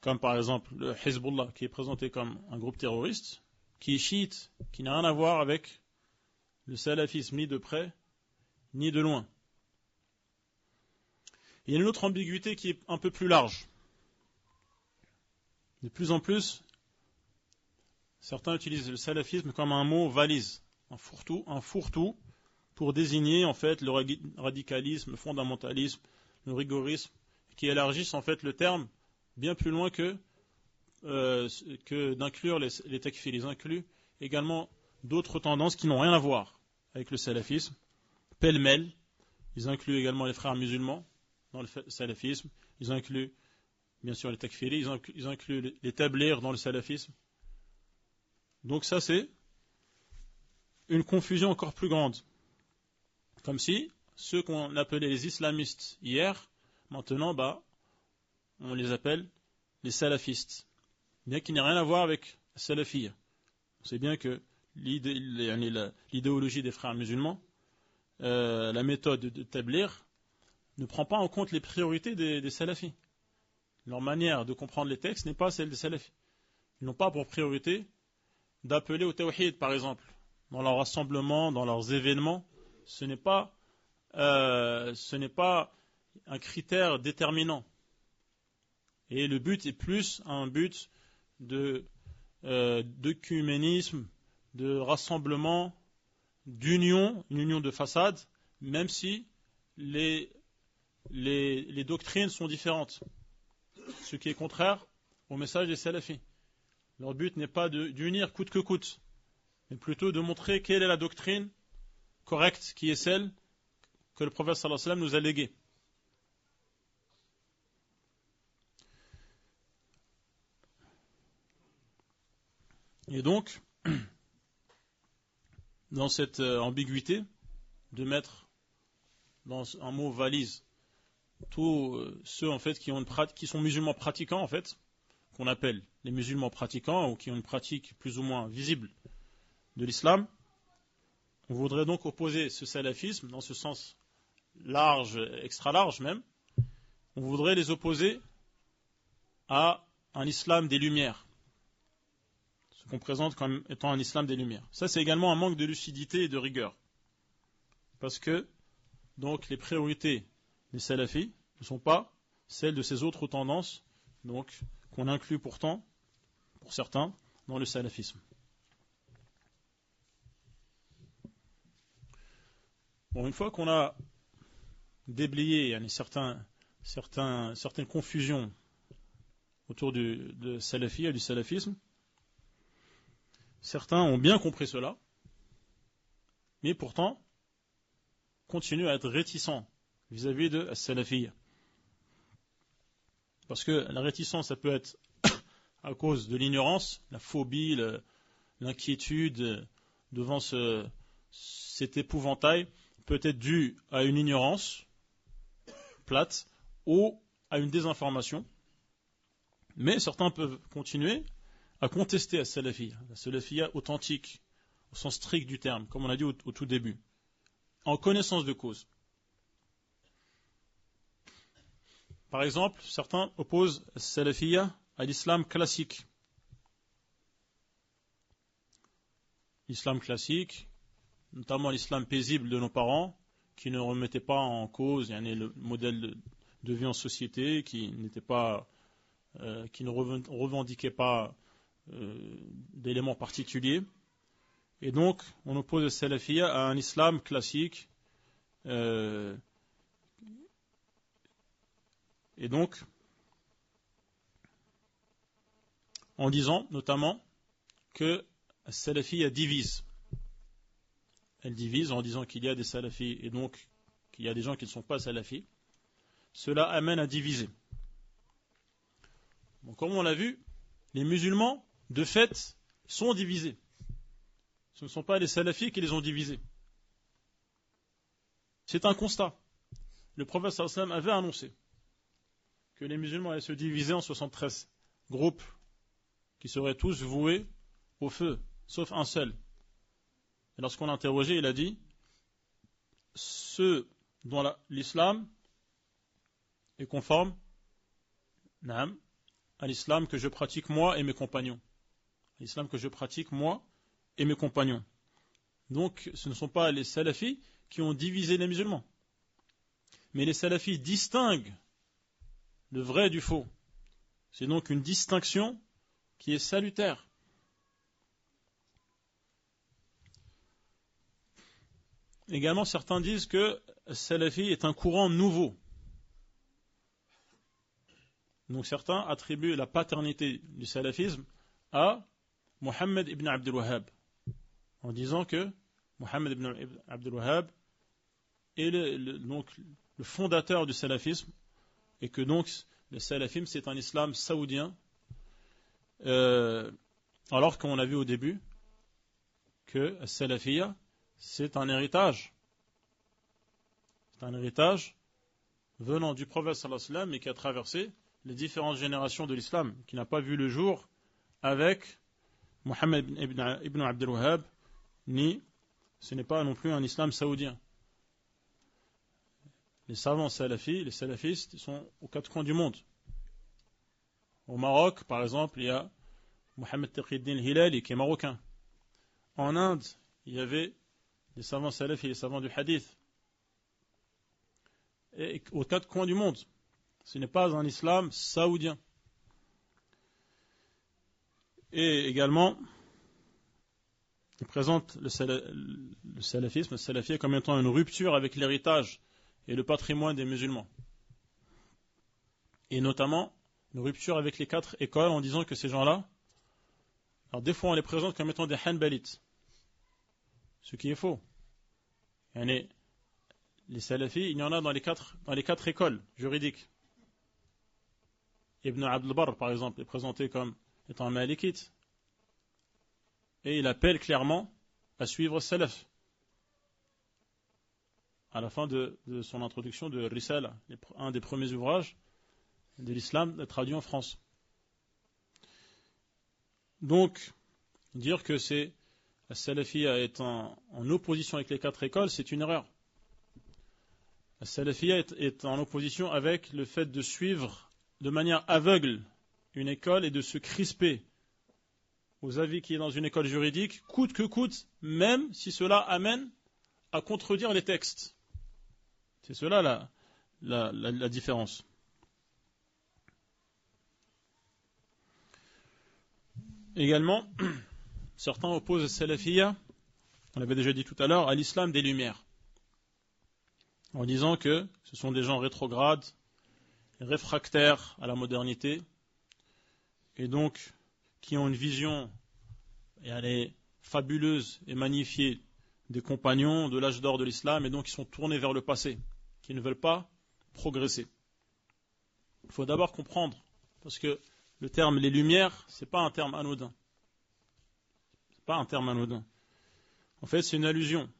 comme par exemple le Hezbollah, qui est présenté comme un groupe terroriste, qui est chiite, qui n'a rien à voir avec le salafisme, ni de près, ni de loin. Il y a une autre ambiguïté qui est un peu plus large. De plus en plus, certains utilisent le salafisme comme un mot valise, un fourre-tout, pour désigner en fait le radicalisme, le fondamentalisme, le rigorisme, qui élargissent en fait le terme bien plus loin que d'inclure les takfirs. Ils incluent également d'autres tendances qui n'ont rien à voir avec le salafisme, pêle-mêle. Ils incluent également les frères musulmans dans le salafisme. Ils incluent bien sûr les takfiris, ils incluent les tablighs dans le salafisme. Donc ça c'est une confusion encore plus grande. Comme si ceux qu'on appelait les islamistes hier, maintenant on les appelle les salafistes. Bien qu'il n'y ait rien à voir avec la salafiyya. On sait bien que l'idéologie des frères musulmans, la méthode de tabligh, ne prend pas en compte les priorités des salafis. Leur manière de comprendre les textes n'est pas celle des salafis. Ils n'ont pas pour priorité d'appeler au tawhid, par exemple. Dans leurs rassemblements, dans leurs événements, ce n'est pas un critère déterminant. Et le but est plus un but d'œcuménisme, de rassemblement, d'union, une union de façade, même si les doctrines sont différentes. Ce qui est contraire au message des salafis. Leur but n'est pas d'unir coûte que coûte, mais plutôt de montrer quelle est la doctrine correcte, qui est celle que le prophète sallallahu alayhi wa sallam nous a léguée. Et donc, dans cette ambiguïté, de mettre dans un mot valise tous ceux en fait qui sont musulmans pratiquants en fait, qu'on appelle les musulmans pratiquants ou qui ont une pratique plus ou moins visible de l'islam, on voudrait donc opposer ce salafisme dans ce sens large, extra large même, on voudrait les opposer à un islam des Lumières, ce qu'on présente comme étant un islam des Lumières. Ça c'est également un manque de lucidité et de rigueur, parce que donc les priorités des salafis ne sont pas celles de ces autres tendances, donc qu'on inclut pourtant, pour certains, dans le salafisme. Bon, une fois qu'on a déblayé certaines confusions autour de salafia et du salafisme, certains ont bien compris cela, mais pourtant continuent à être réticents vis-à-vis de la salafiyya. Parce que la réticence, ça peut être à cause de l'ignorance, la phobie, l'inquiétude devant cet épouvantail, peut être due à une ignorance plate ou à une désinformation. Mais certains peuvent continuer à contester la salafiyya authentique, au sens strict du terme, comme on a dit au tout début, en connaissance de cause. Par exemple, certains opposent salafiyya à l'islam classique. L'islam classique, notamment l'islam paisible de nos parents, qui ne remettait pas en cause le modèle de vie en société, qui ne revendiquait pas d'éléments particuliers. Et donc, on oppose le salafiyya à un islam classique. Et donc, en disant notamment que le salafiyya divise. Elle divise en disant qu'il y a des salafis et donc qu'il y a des gens qui ne sont pas salafis. Cela amène à diviser. Bon, comme on l'a vu, les musulmans, de fait, sont divisés. Ce ne sont pas les salafis qui les ont divisés. C'est un constat. Le prophète sallallahu alayhi wa sallam avait annoncé que les musulmans allaient se diviser en 73 groupes qui seraient tous voués au feu, sauf un seul. Et lorsqu'on l'a interrogé, il a dit ceux dont l'islam est conforme à l'islam que je pratique moi et mes compagnons. L'islam que je pratique moi et mes compagnons. Donc ce ne sont pas les salafis qui ont divisé les musulmans. Mais les salafis distinguent le vrai du faux. C'est donc une distinction qui est salutaire. Également, certains disent que le salafi est un courant nouveau. Donc certains attribuent la paternité du salafisme à Mohammed ibn Abdul Wahhab, en disant que Mohammed ibn Abdul Wahhab est donc le fondateur du salafisme, et que donc le salafisme c'est un islam saoudien, alors qu'on a vu au début que le salafiyya c'est un héritage. C'est un héritage venant du prophète sallallahu alayhi wa sallam et qui a traversé les différentes générations de l'islam, qui n'a pas vu le jour avec Mohammed ibn Abdul Wahhab, ni ce n'est pas non plus un islam saoudien. Les savants salafis, les salafistes, sont aux quatre coins du monde. Au Maroc, par exemple, il y a Mohammed Taqiyuddin Hilali qui est marocain. En Inde, il y avait les savants salafis et les savants du hadith. Et aux quatre coins du monde. Ce n'est pas un islam saoudien. Et également, il présente le salafisme, le salafiyya comme étant une rupture avec l'héritage et le patrimoine des musulmans. Et notamment, une rupture avec les quatre écoles en disant que ces gens-là, alors des fois on les présente comme étant des hanbalites. Ce qui est faux. Les salafis, il y en a dans les quatre écoles juridiques. Ibn Abd al-Barr, par exemple, est présenté comme étant un malikite. Et il appelle clairement à suivre salaf. À la fin de son introduction de Risala, un des premiers ouvrages de l'islam traduit en France. Donc, dire que la salafiyya est en opposition avec les quatre écoles, c'est une erreur. La salafiyya est en opposition avec le fait de suivre de manière aveugle une école et de se crisper aux avis qui est dans une école juridique, coûte que coûte, même si cela amène à contredire les textes. C'est cela la différence. Également, certains opposent le salafiyya, on l'avait déjà dit tout à l'heure, à l'islam des Lumières, en disant que ce sont des gens rétrogrades, réfractaires à la modernité, et donc qui ont une vision, et elle est fabuleuse et magnifiée, des compagnons de l'âge d'or de l'islam, et donc qui sont tournés vers le passé, qui ne veulent pas progresser. Il faut d'abord comprendre, parce que le terme les Lumières, c'est pas un terme anodin. C'est pas un terme anodin. En fait, c'est une allusion.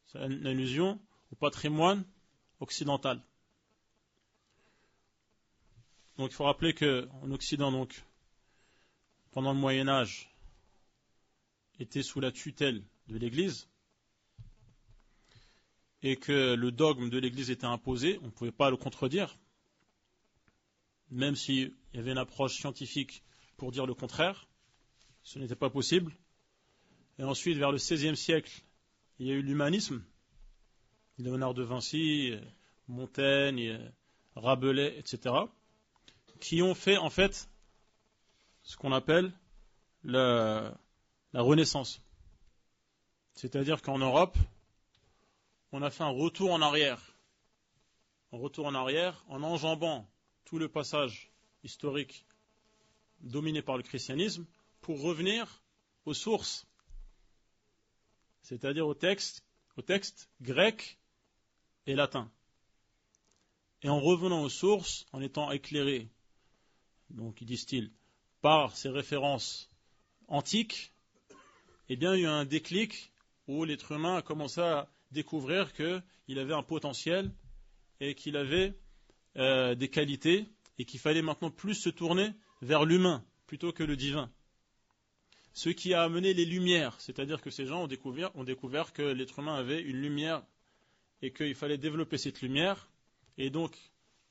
C'est une allusion au patrimoine occidental. Donc il faut rappeler qu'en Occident, donc, pendant le Moyen-Âge était sous la tutelle de l'Église et que le dogme de l'Église était imposé, on ne pouvait pas le contredire, même s'il y avait une approche scientifique pour dire le contraire, ce n'était pas possible. Et ensuite, vers le XVIe siècle, il y a eu l'humanisme, Léonard de Vinci, Montaigne, Rabelais, etc., qui ont fait en fait ce qu'on appelle la Renaissance. C'est-à-dire qu'en Europe, on a fait un retour en arrière. Un retour en arrière en enjambant tout le passage historique dominé par le christianisme pour revenir aux sources, c'est-à-dire au texte grec et latin. Et en revenant aux sources, en étant éclairé, donc disent-ils, par ces références antiques, eh bien il y a eu un déclic où l'être humain a commencé à découvrir qu'il avait un potentiel et qu'il avait des qualités et qu'il fallait maintenant plus se tourner vers l'humain plutôt que le divin. Ce qui a amené les lumières, c'est-à-dire que ces gens ont découvert que l'être humain avait une lumière et qu'il fallait développer cette lumière et donc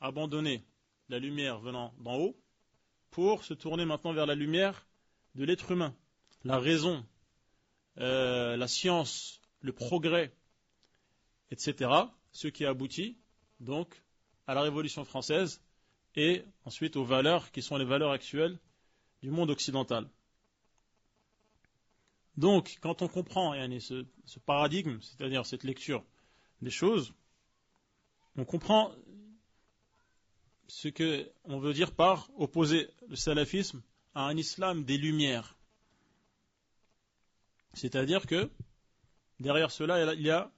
abandonner la lumière venant d'en haut pour se tourner maintenant vers la lumière de l'être humain, la raison, la science, le progrès, etc. Ce qui aboutit donc à la Révolution française et ensuite aux valeurs qui sont les valeurs actuelles du monde occidental. Donc, quand on comprend ce paradigme, c'est-à-dire cette lecture des choses, on comprend ce qu'on veut dire par opposer le salafisme à un islam des lumières. C'est-à-dire que derrière cela, il y a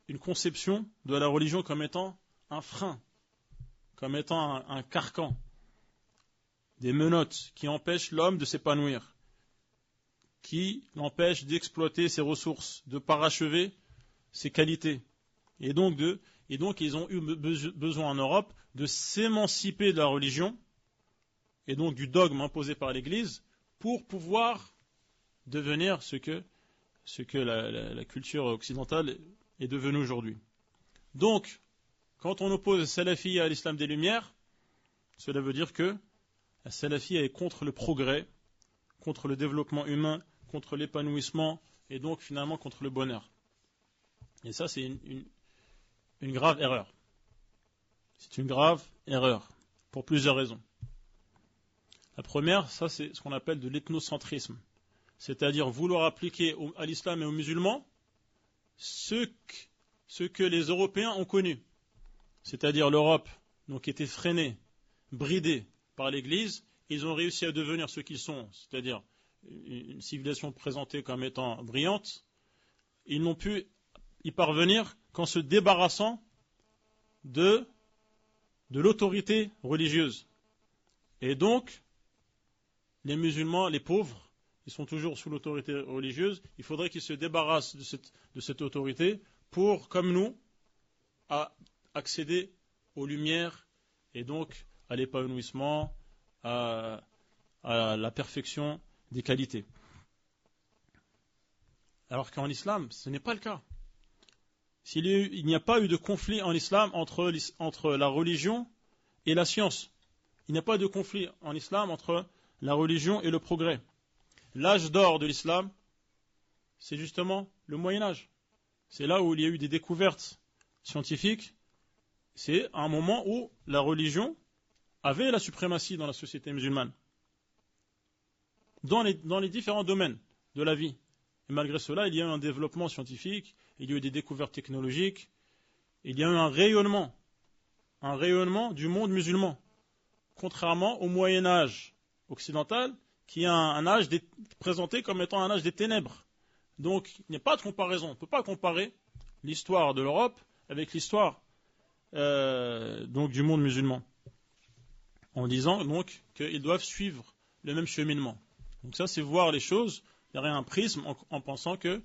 une conception de la religion comme étant un frein, comme étant un carcan, des menottes qui empêchent l'homme de s'épanouir, qui l'empêchent d'exploiter ses ressources, de parachever ses qualités. Et donc ils ont eu besoin en Europe de s'émanciper de la religion et donc du dogme imposé par l'Église pour pouvoir devenir ce que la culture occidentale est devenue aujourd'hui. Donc, quand on oppose le salafi à l'islam des Lumières, cela veut dire que la salafie est contre le progrès, contre le développement humain, contre l'épanouissement et donc finalement contre le bonheur. Et ça, c'est une grave erreur. C'est une grave erreur pour plusieurs raisons. La première, ça c'est ce qu'on appelle de l'ethnocentrisme, c'est-à-dire vouloir appliquer à l'islam et aux musulmans ce que les Européens ont connu, c'est-à-dire l'Europe, donc était freinée, bridée par l'Église. Ils ont réussi à devenir ce qu'ils sont, c'est-à-dire une civilisation présentée comme étant brillante. Ils n'ont pu y parvenir qu'en se débarrassant de l'autorité religieuse. Et donc, les musulmans, les pauvres, ils sont toujours sous l'autorité religieuse. Il faudrait qu'ils se débarrassent de cette autorité pour, comme nous, accéder aux lumières et donc à l'épanouissement, à la perfection des qualités. Alors qu'en islam, ce n'est pas le cas. Il n'y a pas eu de conflit en islam entre la religion et la science. Il n'y a pas de conflit en islam entre la religion et le progrès. L'âge d'or de l'islam, c'est justement le Moyen-Âge. C'est là où il y a eu des découvertes scientifiques. C'est un moment où la religion avait la suprématie dans la société musulmane. Dans les différents domaines de la vie. Et malgré cela, il y a eu un développement scientifique, il y a eu des découvertes technologiques, il y a eu un rayonnement du monde musulman, contrairement au Moyen-Âge occidental, qui est un âge présenté comme étant un âge des ténèbres. Donc, il n'y a pas de comparaison. On ne peut pas comparer l'histoire de l'Europe avec l'histoire donc du monde musulman, en disant donc qu'ils doivent suivre le même cheminement. Donc ça, c'est voir les choses derrière un prisme en pensant que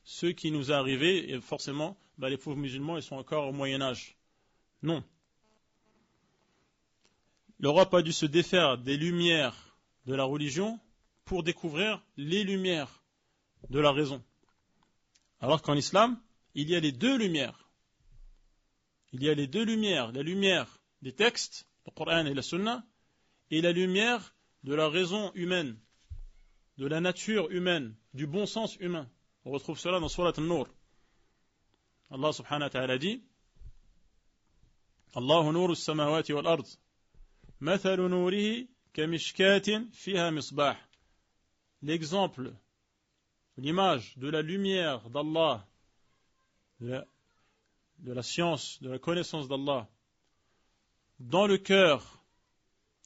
ce qui nous est arrivé, et forcément, les pauvres musulmans, ils sont encore au Moyen-Âge. Non. L'Europe a dû se défaire des lumières de la religion pour découvrir les lumières de la raison. Alors qu'en islam, il y a les deux lumières. Il y a les deux lumières, la lumière des textes, le Coran et la Sunna, et la lumière de la raison humaine, de la nature humaine, du bon sens humain. On retrouve cela dans Surat An-Nur. Allah subhanahu wa ta'ala dit Allahu nuru as-samawati wal-ard mathalu nurihi kamishkatin fiha misbah. L'exemple, l'image de la lumière d'Allah, de la science, de la connaissance d'Allah dans le cœur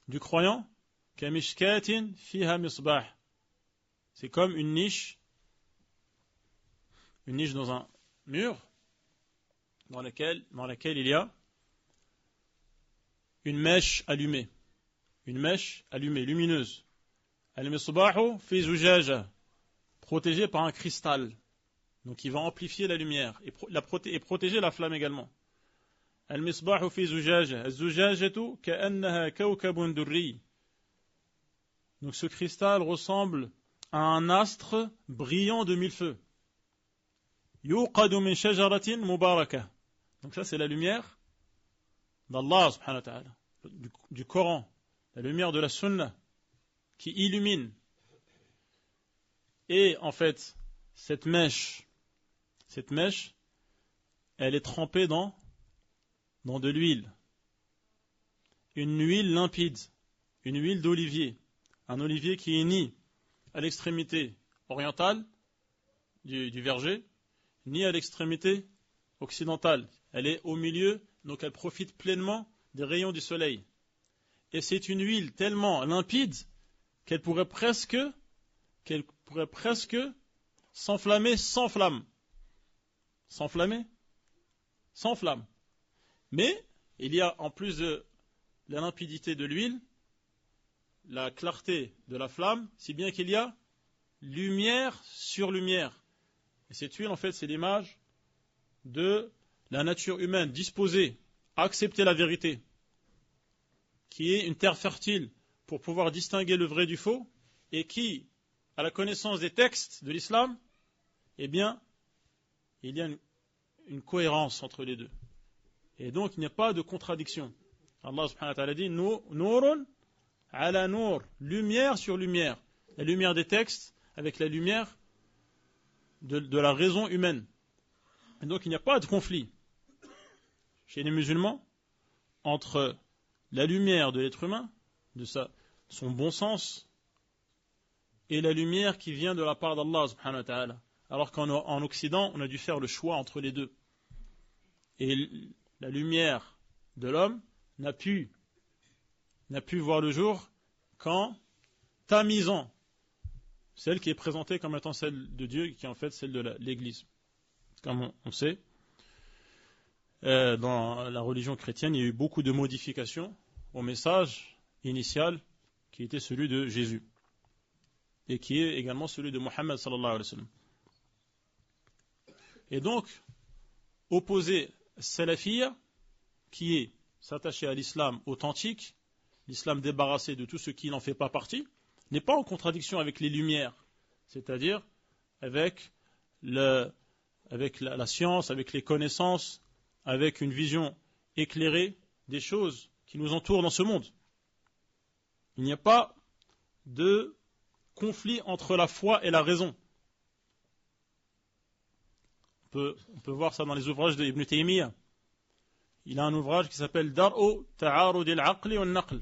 du croyant, kamishkatin fiha misbah. C'est comme une niche dans un mur dans laquelle il y a une mèche allumée, lumineuse. Al-misbahu fi zujaja, protégée par un cristal, donc qui va amplifier la lumière et protéger la flamme également. Al-misbahu fi zujaja, az-zujajatu ka'annaha kawkabun durri. Donc ce cristal ressemble à un astre brillant de mille feux. Yuqadu min shajaratin mubarakah. Donc ça c'est la lumière d'Allah subhanahu wa ta'ala, du Coran, la lumière de la Sunna qui illumine. Et en fait, cette mèche, elle est trempée dans de l'huile. Une huile limpide, une huile d'olivier. Un olivier qui est ni à l'extrémité orientale du verger, ni à l'extrémité occidentale. Elle est au milieu, donc elle profite pleinement des rayons du soleil. Et c'est une huile tellement limpide qu'elle pourrait presque s'enflammer sans flamme. S'enflammer sans flamme. Mais il y a, en plus de la limpidité de l'huile, la clarté de la flamme, si bien qu'il y a lumière sur lumière. Et cette huile, en fait, c'est l'image de la nature humaine disposée à accepter la vérité, qui est une terre fertile pour pouvoir distinguer le vrai du faux, et qui, à la connaissance des textes de l'islam, eh bien, il y a une cohérence entre les deux. Et donc, il n'y a pas de contradiction. Allah subhanahu wa ta'ala dit, Nourun ala nour, lumière sur lumière. La lumière des textes avec la lumière de la raison humaine. Et donc, il n'y a pas de conflit chez les musulmans entre la lumière de l'être humain, de son bon sens, et la lumière qui vient de la part d'Allah subhanahu wa ta'ala. Alors qu'en Occident, on a dû faire le choix entre les deux. Et la lumière de l'homme n'a pu voir le jour qu'en tamisant celle qui est présentée comme étant celle de Dieu, qui est en fait celle de l'Église. Comme on sait, dans la religion chrétienne, il y a eu beaucoup de modifications au message initial qui était celui de Jésus et qui est également celui de Mohammed sallallahu alayhi wa sallam. Et donc, opposer salafiyya, qui est s'attacher à l'islam authentique, l'islam débarrassé de tout ce qui n'en fait pas partie, n'est pas en contradiction avec les lumières, c'est-à-dire avec la science, avec les connaissances, avec une vision éclairée des choses qui nous entourent dans ce monde. Il n'y a pas de conflit entre la foi et la raison. On peut voir ça dans les ouvrages d'Ibn Taymiyyah. Il a un ouvrage qui s'appelle Dar'u Ta'arud al-Aqli wal-Naql.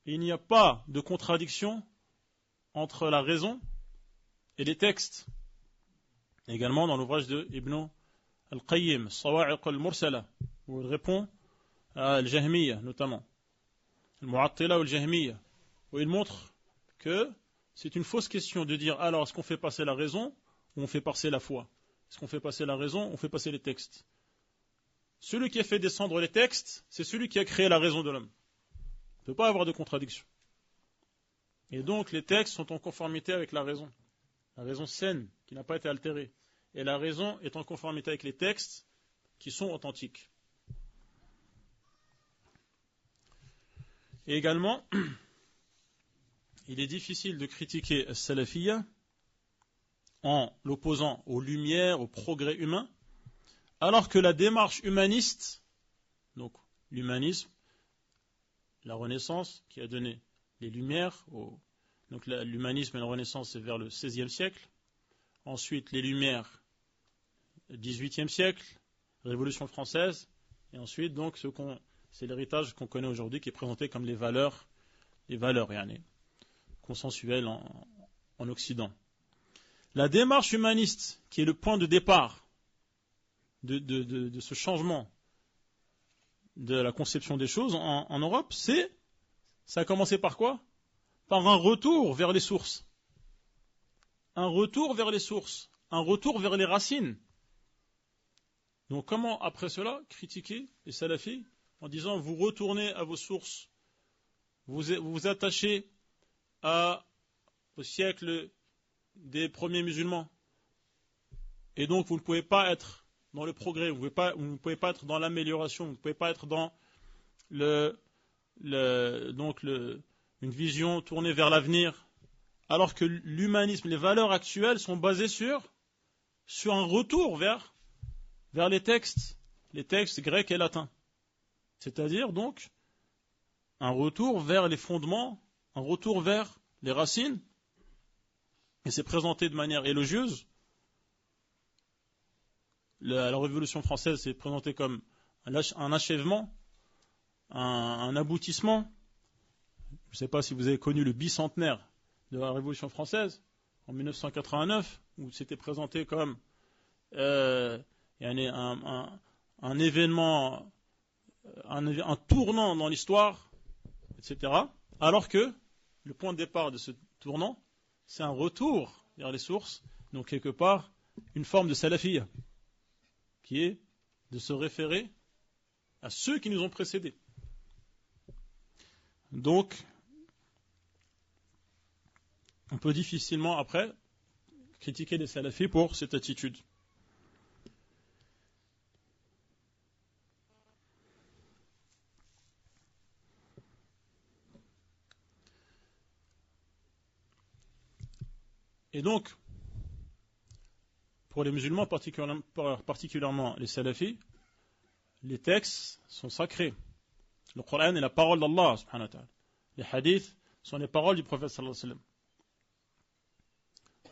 Il n'y a pas de contradiction entre la raison et les textes. Également dans l'ouvrage de Ibn al-Qayyim, Sawa'iq al-Mursala, où il répond à Al-Jahmiyya notamment, Al-Mu'attila ou Al-Jahmiyya, où il montre que c'est une fausse question de dire alors est-ce qu'on fait passer la raison ou on fait passer la foi? Est-ce qu'on fait passer la raison ou on fait passer les textes? Celui qui a fait descendre les textes, c'est celui qui a créé la raison de l'homme. Il ne peut pas avoir de contradiction. Et donc les textes sont en conformité avec la raison saine, qui n'a pas été altérée. Et la raison est en conformité avec les textes qui sont authentiques. Et également, il est difficile de critiquer salafiyya en l'opposant aux lumières, au progrès humain, alors que la démarche humaniste, donc l'humanisme, la Renaissance qui a donné les lumières, donc l'humanisme et la Renaissance c'est vers le XVIe siècle, ensuite les lumières, XVIIIe siècle, Révolution française, et ensuite donc c'est l'héritage qu'on connaît aujourd'hui qui est présenté comme les valeurs consensuelles en Occident. La démarche humaniste, qui est le point de départ de ce changement de la conception des choses en Europe, ça a commencé par quoi? Par un retour vers les sources. Un retour vers les sources. Un retour vers les racines. Donc comment, après cela, critiquer les salafis en disant vous retournez à vos sources, vous vous attachez au siècle des premiers musulmans, et donc vous ne pouvez pas être dans le progrès, vous ne pouvez pas être dans l'amélioration, vous ne pouvez pas être dans une vision tournée vers l'avenir, alors que l'humanisme, les valeurs actuelles sont basées sur un retour vers les textes grecs et latins. C'est-à-dire donc un retour vers les fondements, un retour vers les racines, et c'est présenté de manière élogieuse. La Révolution française s'est présentée comme un achèvement, un aboutissement. Je ne sais pas si vous avez connu le bicentenaire de la Révolution française, en 1989, où c'était présenté comme un événement, un tournant dans l'histoire, etc. Alors que le point de départ de ce tournant, c'est un retour vers les sources, donc quelque part une forme de salafiyya, qui est de se référer à ceux qui nous ont précédés. Donc, on peut difficilement après critiquer les salafis pour cette attitude. Et donc, pour les musulmans, particulièrement les salafis, les textes sont sacrés. Le Coran est la parole d'Allah, subhanahu wa ta'ala. Les hadiths sont les paroles du prophète sallallahu alayhi wa sallam.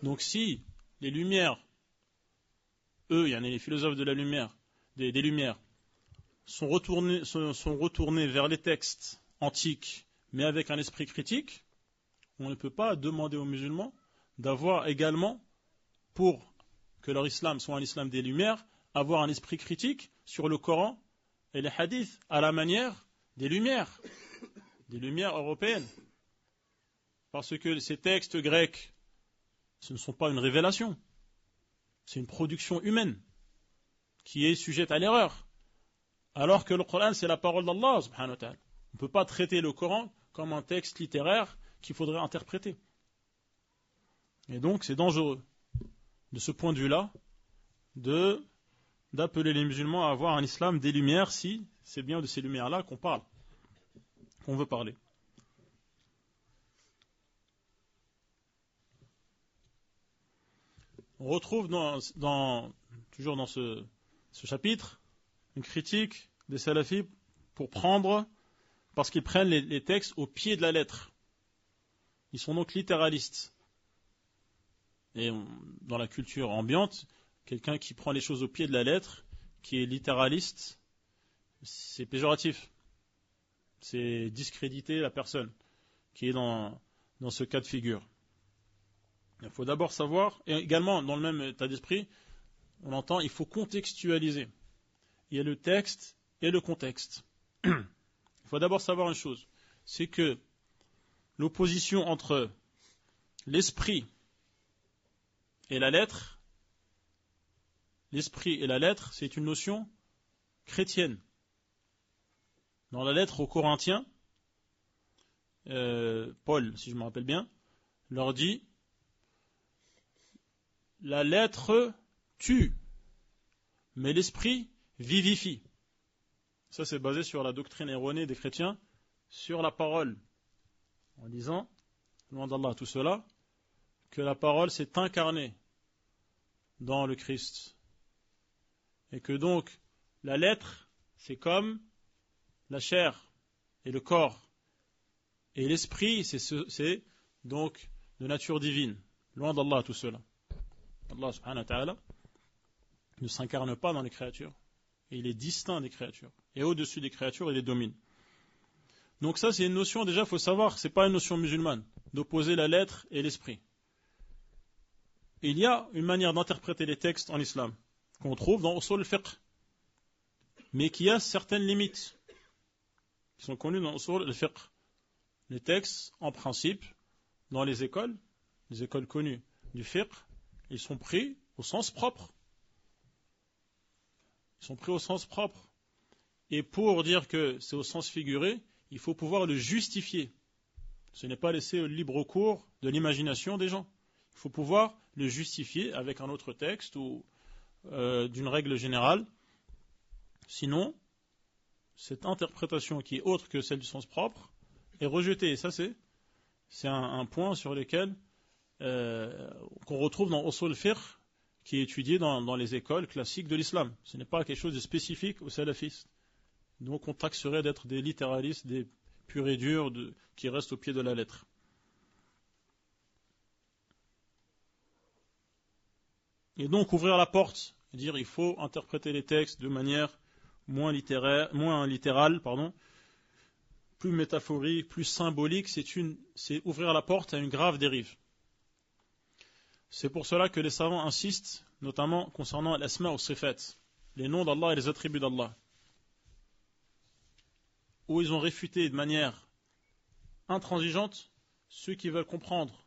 Donc si les lumières, les philosophes de la lumière, des lumières, sont retournés vers les textes antiques, mais avec un esprit critique, on ne peut pas demander aux musulmans d'avoir également, pour que leur islam soit un islam des lumières, avoir un esprit critique sur le Coran et les hadiths à la manière des lumières européennes. Parce que ces textes grecs, ce ne sont pas une révélation, c'est une production humaine qui est sujette à l'erreur. Alors que le Coran, c'est la parole d'Allah, subhanahu wa ta'ala. On ne peut pas traiter le Coran comme un texte littéraire qu'il faudrait interpréter. Et donc, c'est dangereux, de ce point de vue-là, d'appeler les musulmans à avoir un islam des lumières, si c'est bien de ces lumières-là qu'on veut parler. On retrouve toujours dans ce chapitre une critique des salafis parce qu'ils prennent les textes au pied de la lettre. Ils sont donc littéralistes. Et dans la culture ambiante, quelqu'un qui prend les choses au pied de la lettre, qui est littéraliste, c'est péjoratif. C'est discréditer la personne qui est dans ce cas de figure. Il faut d'abord savoir, et également dans le même état d'esprit, on entend, il faut contextualiser. Il y a le texte et le contexte. Il faut d'abord savoir une chose, c'est que l'opposition entre l'esprit et la lettre, c'est une notion chrétienne. Dans la lettre aux Corinthiens, Paul, si je me rappelle bien, leur dit la lettre tue, mais l'esprit vivifie. Ça, c'est basé sur la doctrine erronée des chrétiens sur la parole, en disant, loin d'Allah tout cela, que la parole s'est incarnée dans le Christ. Et que donc, la lettre, c'est comme la chair et le corps. Et l'esprit, c'est donc de nature divine. Loin d'Allah tout cela. Allah subhanahu wa ta'ala ne s'incarne pas dans les créatures. Et il est distinct des créatures. Et au-dessus des créatures, il les domine. Donc ça, c'est une notion, déjà, il faut savoir, c'est pas une notion musulmane, d'opposer la lettre et l'esprit. Il y a une manière d'interpréter les textes en islam, qu'on trouve dans Usul al-Fiqh, mais qui a certaines limites, qui sont connues dans Usul al-Fiqh. Les textes, en principe, dans les écoles connues du fiqh, ils sont pris au sens propre. Ils sont pris au sens propre. Et pour dire que c'est au sens figuré, il faut pouvoir le justifier. Ce n'est pas laisser au libre cours de l'imagination des gens. Il faut pouvoir le justifier avec un autre texte ou d'une règle générale. Sinon, cette interprétation qui est autre que celle du sens propre est rejetée. Et ça, c'est un point sur lequel qu'on retrouve dans Usul al-Fiqh, qui est étudié dans les écoles classiques de l'islam. Ce n'est pas quelque chose de spécifique aux salafistes. Donc on taxerait d'être des littéralistes, des purs et durs, qui restent au pied de la lettre. Et donc ouvrir la porte, dire il faut interpréter les textes de manière moins littérale, plus métaphorique, plus symbolique, c'est ouvrir la porte à une grave dérive. C'est pour cela que les savants insistent, notamment concernant l'asma ou sifat, les noms d'Allah et les attributs d'Allah, où ils ont réfuté de manière intransigeante ceux qui veulent comprendre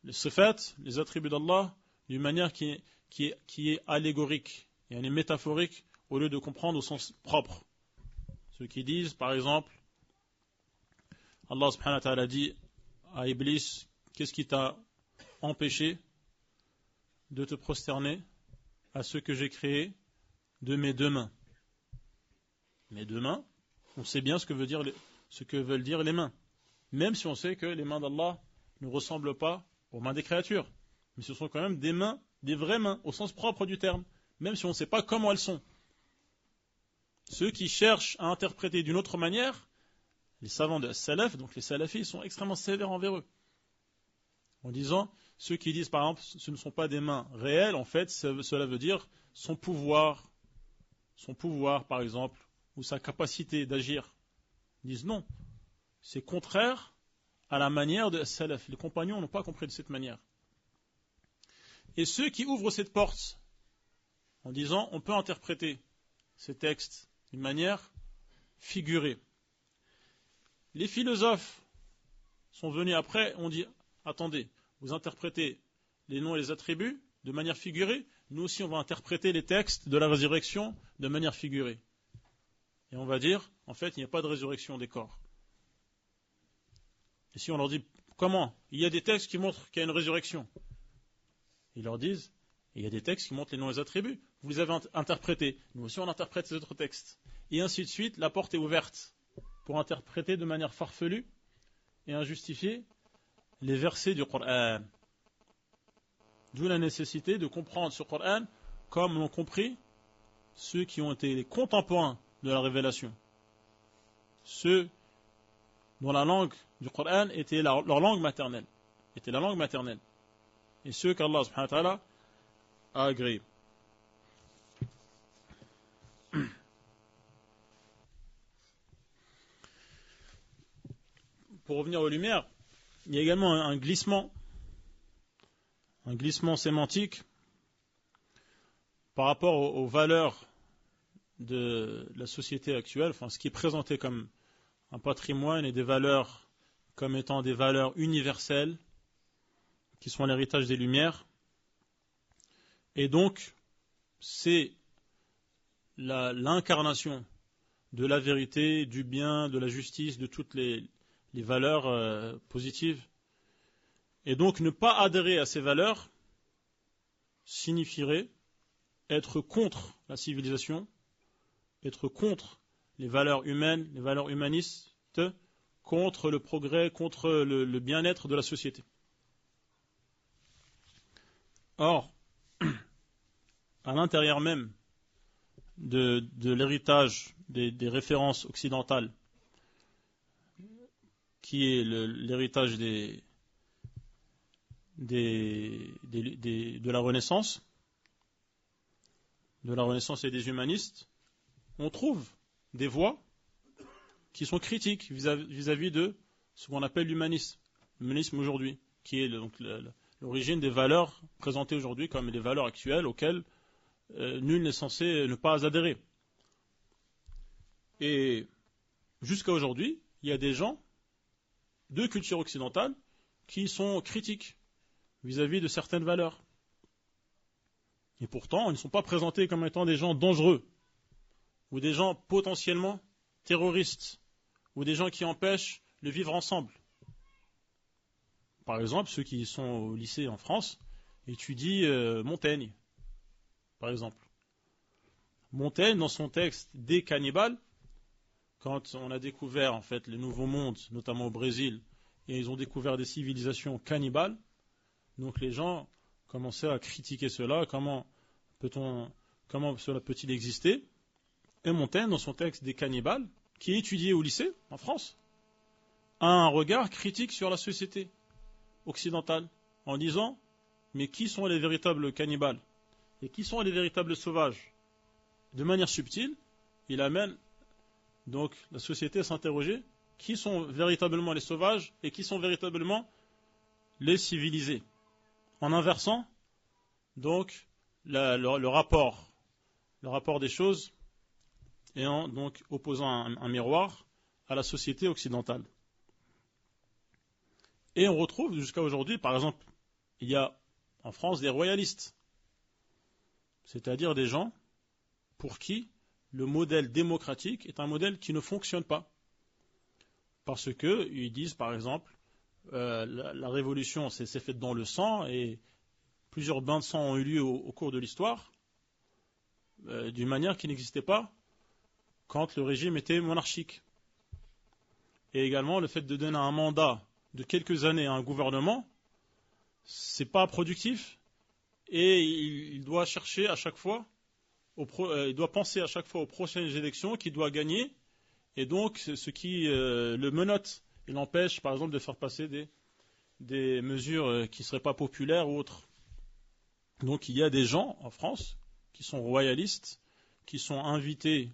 les sifat, les attributs d'Allah, d'une manière qui est allégorique, et elle est métaphorique, au lieu de comprendre au sens propre. Ceux qui disent, par exemple, Allah subhanahu wa ta'ala dit à Iblis, qu'est-ce qui t'a empêché de te prosterner à ce que j'ai créé de mes deux mains. Mes deux mains, on sait bien ce que veulent dire les mains. Même si on sait que les mains d'Allah ne ressemblent pas aux mains des créatures. Mais ce sont quand même des mains, des vraies mains, au sens propre du terme. Même si on ne sait pas comment elles sont. Ceux qui cherchent à interpréter d'une autre manière, les savants de Salaf, donc les salafis, sont extrêmement sévères envers eux. En disant, ceux qui disent par exemple, ce ne sont pas des mains réelles, en fait, cela veut dire son pouvoir par exemple, ou sa capacité d'agir. Ils disent non, c'est contraire à la manière de Salaf. Les compagnons n'ont pas compris de cette manière. Et ceux qui ouvrent cette porte en disant, on peut interpréter ces textes d'une manière figurée. Les philosophes sont venus après, on dit, attendez, vous interprétez les noms et les attributs de manière figurée, nous aussi on va interpréter les textes de la résurrection de manière figurée. Et on va dire, en fait, il n'y a pas de résurrection des corps. Et si on leur dit, comment? Il y a des textes qui montrent qu'il y a une résurrection. Ils leur disent, il y a des textes qui montrent les noms et les attributs. Vous les avez interprétés. Nous aussi on interprète ces autres textes. Et ainsi de suite, la porte est ouverte pour interpréter de manière farfelue et injustifiée les versets du Coran. D'où la nécessité de comprendre ce Coran comme l'ont compris ceux qui ont été les contemporains de la révélation. Ceux dont la langue du Coran était leur langue maternelle. Était la langue maternelle. Et ceux qu'Allah subhanahu wa ta'ala a agréés. Pour revenir aux Lumières, il y a également un glissement sémantique par rapport aux valeurs de la société actuelle, enfin ce qui est présenté comme un patrimoine et des valeurs comme étant des valeurs universelles qui sont l'héritage des Lumières. Et donc, c'est l'incarnation de la vérité, du bien, de la justice, de toutes les valeurs positives. Et donc, ne pas adhérer à ces valeurs signifierait être contre la civilisation, être contre les valeurs humaines, les valeurs humanistes, contre le progrès, contre le bien-être de la société. Or, à l'intérieur même de l'héritage des références occidentales, qui est l'héritage de la Renaissance, et des humanistes, on trouve des voix qui sont critiques vis-à-vis de ce qu'on appelle l'humanisme aujourd'hui, qui est donc l'origine des valeurs présentées aujourd'hui comme des valeurs actuelles auxquelles nul n'est censé ne pas adhérer. Et jusqu'à aujourd'hui, il y a des gens de culture occidentale qui sont critiques vis-à-vis de certaines valeurs. Et pourtant, ils ne sont pas présentés comme étant des gens dangereux, ou des gens potentiellement terroristes, ou des gens qui empêchent le vivre ensemble. Par exemple, ceux qui sont au lycée en France étudient Montaigne, par exemple. Montaigne, dans son texte Des cannibales, quand on a découvert en fait le Nouveau Monde, notamment au Brésil, et ils ont découvert des civilisations cannibales, donc les gens commençaient à critiquer cela, comment cela peut-il exister? Et Montaigne, dans son texte Des cannibales, qui est étudié au lycée, en France, a un regard critique sur la société occidentale, en disant, mais qui sont les véritables cannibales? Et qui sont les véritables sauvages? De manière subtile, il amène donc la société à s'interroger, qui sont véritablement les sauvages et qui sont véritablement les civilisés? En inversant donc le rapport des choses et en donc opposant un miroir à la société occidentale. Et on retrouve jusqu'à aujourd'hui, par exemple, il y a en France des royalistes, c'est-à-dire des gens pour qui le modèle démocratique est un modèle qui ne fonctionne pas. Parce qu'ils disent, par exemple, la révolution s'est faite dans le sang et plusieurs bains de sang ont eu lieu au cours de l'histoire, d'une manière qui n'existait pas quand le régime était monarchique. Et également, le fait de donner un mandat de quelques années à un gouvernement, c'est pas productif et il doit chercher à chaque fois, il doit penser à chaque fois aux prochaines élections qu'il doit gagner, et donc ce qui le menotte et l'empêche, par exemple, de faire passer des mesures qui ne seraient pas populaires ou autres. Donc il y a des gens en France qui sont royalistes, qui sont invités,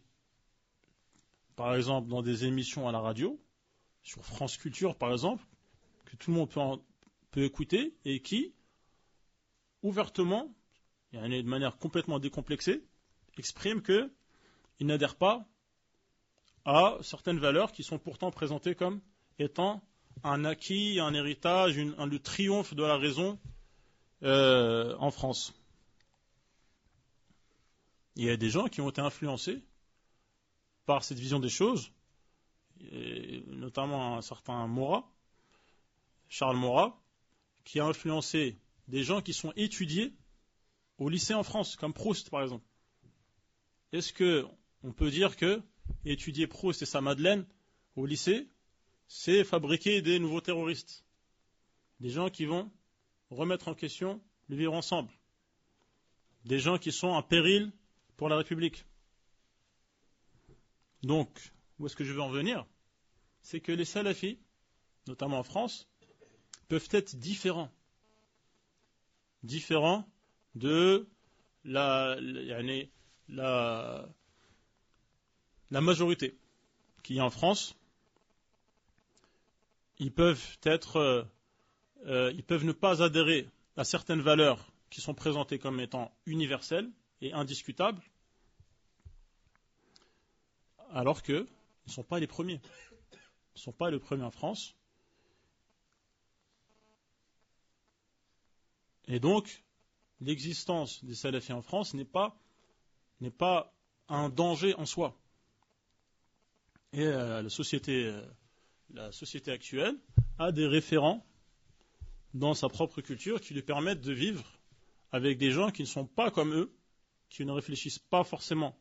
par exemple, dans des émissions à la radio, sur France Culture, par exemple, que tout le monde peut écouter, et qui, ouvertement, et de manière complètement décomplexée, expriment qu'ils n'adhèrent pas à certaines valeurs qui sont pourtant présentées comme étant un acquis, un héritage, le triomphe de la raison en France. Il y a des gens qui ont été influencés par cette vision des choses, et notamment un certain Maurras, Charles Maurras, qui a influencé des gens qui sont étudiés au lycée en France, comme Proust par exemple. Est-ce qu'on peut dire que étudier Proust et sa Madeleine au lycée, c'est fabriquer des nouveaux terroristes? Des gens qui vont remettre en question le vivre ensemble. Des gens qui sont un péril pour la République. Donc, où est-ce que je veux en venir? C'est que les salafis, notamment en France, peuvent être différents de la majorité qui est en France. Ils peuvent ne pas adhérer à certaines valeurs qui sont présentées comme étant universelles et indiscutables, alors qu'ils ne sont pas les premiers. Ils ne sont pas les premiers en France. Et donc, l'existence des salafis en France n'est pas un danger en soi. Et la société actuelle a des référents dans sa propre culture qui lui permettent de vivre avec des gens qui ne sont pas comme eux, qui ne réfléchissent pas forcément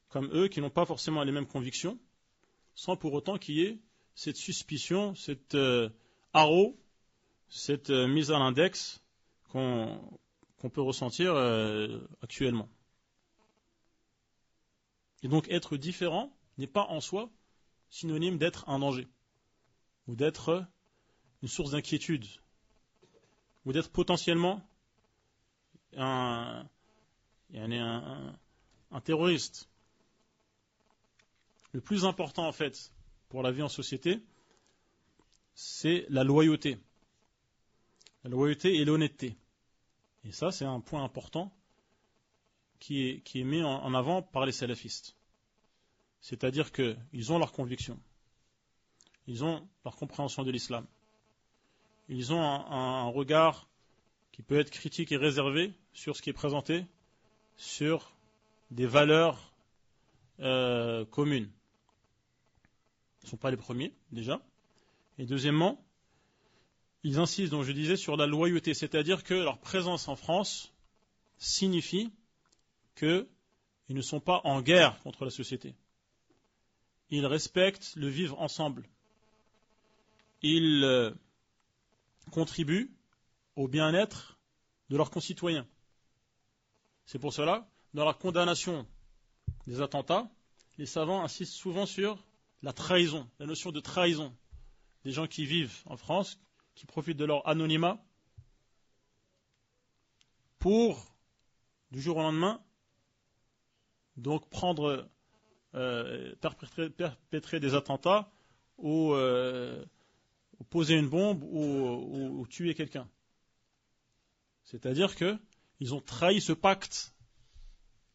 comme eux, qui n'ont pas forcément les mêmes convictions, sans pour autant qu'il y ait cette suspicion, cette haro, cette mise à l'index qu'on peut ressentir actuellement. Et donc être différent n'est pas en soi synonyme d'être un danger, ou d'être une source d'inquiétude, ou d'être potentiellement un terroriste. Le plus important en fait pour la vie en société, c'est la loyauté. La loyauté et l'honnêteté. Et ça, c'est un point important qui est mis en avant par les salafistes. C'est-à-dire qu'ils ont leur conviction. Ils ont leur compréhension de l'islam. Ils ont un regard qui peut être critique et réservé sur ce qui est présenté, sur des valeurs communes. Ils ne sont pas les premiers, déjà. Et deuxièmement, ils insistent, donc je disais, sur la loyauté, c'est-à-dire que leur présence en France signifie qu'ils ne sont pas en guerre contre la société. Ils respectent le vivre ensemble. Ils contribuent au bien-être de leurs concitoyens. C'est pour cela, dans la condamnation des attentats, les savants insistent souvent sur la trahison, la notion de trahison. Des gens qui vivent en France, qui profitent de leur anonymat pour, du jour au lendemain, donc perpétrer des attentats ou poser une bombe ou tuer quelqu'un. C'est-à-dire qu'ils ont trahi ce pacte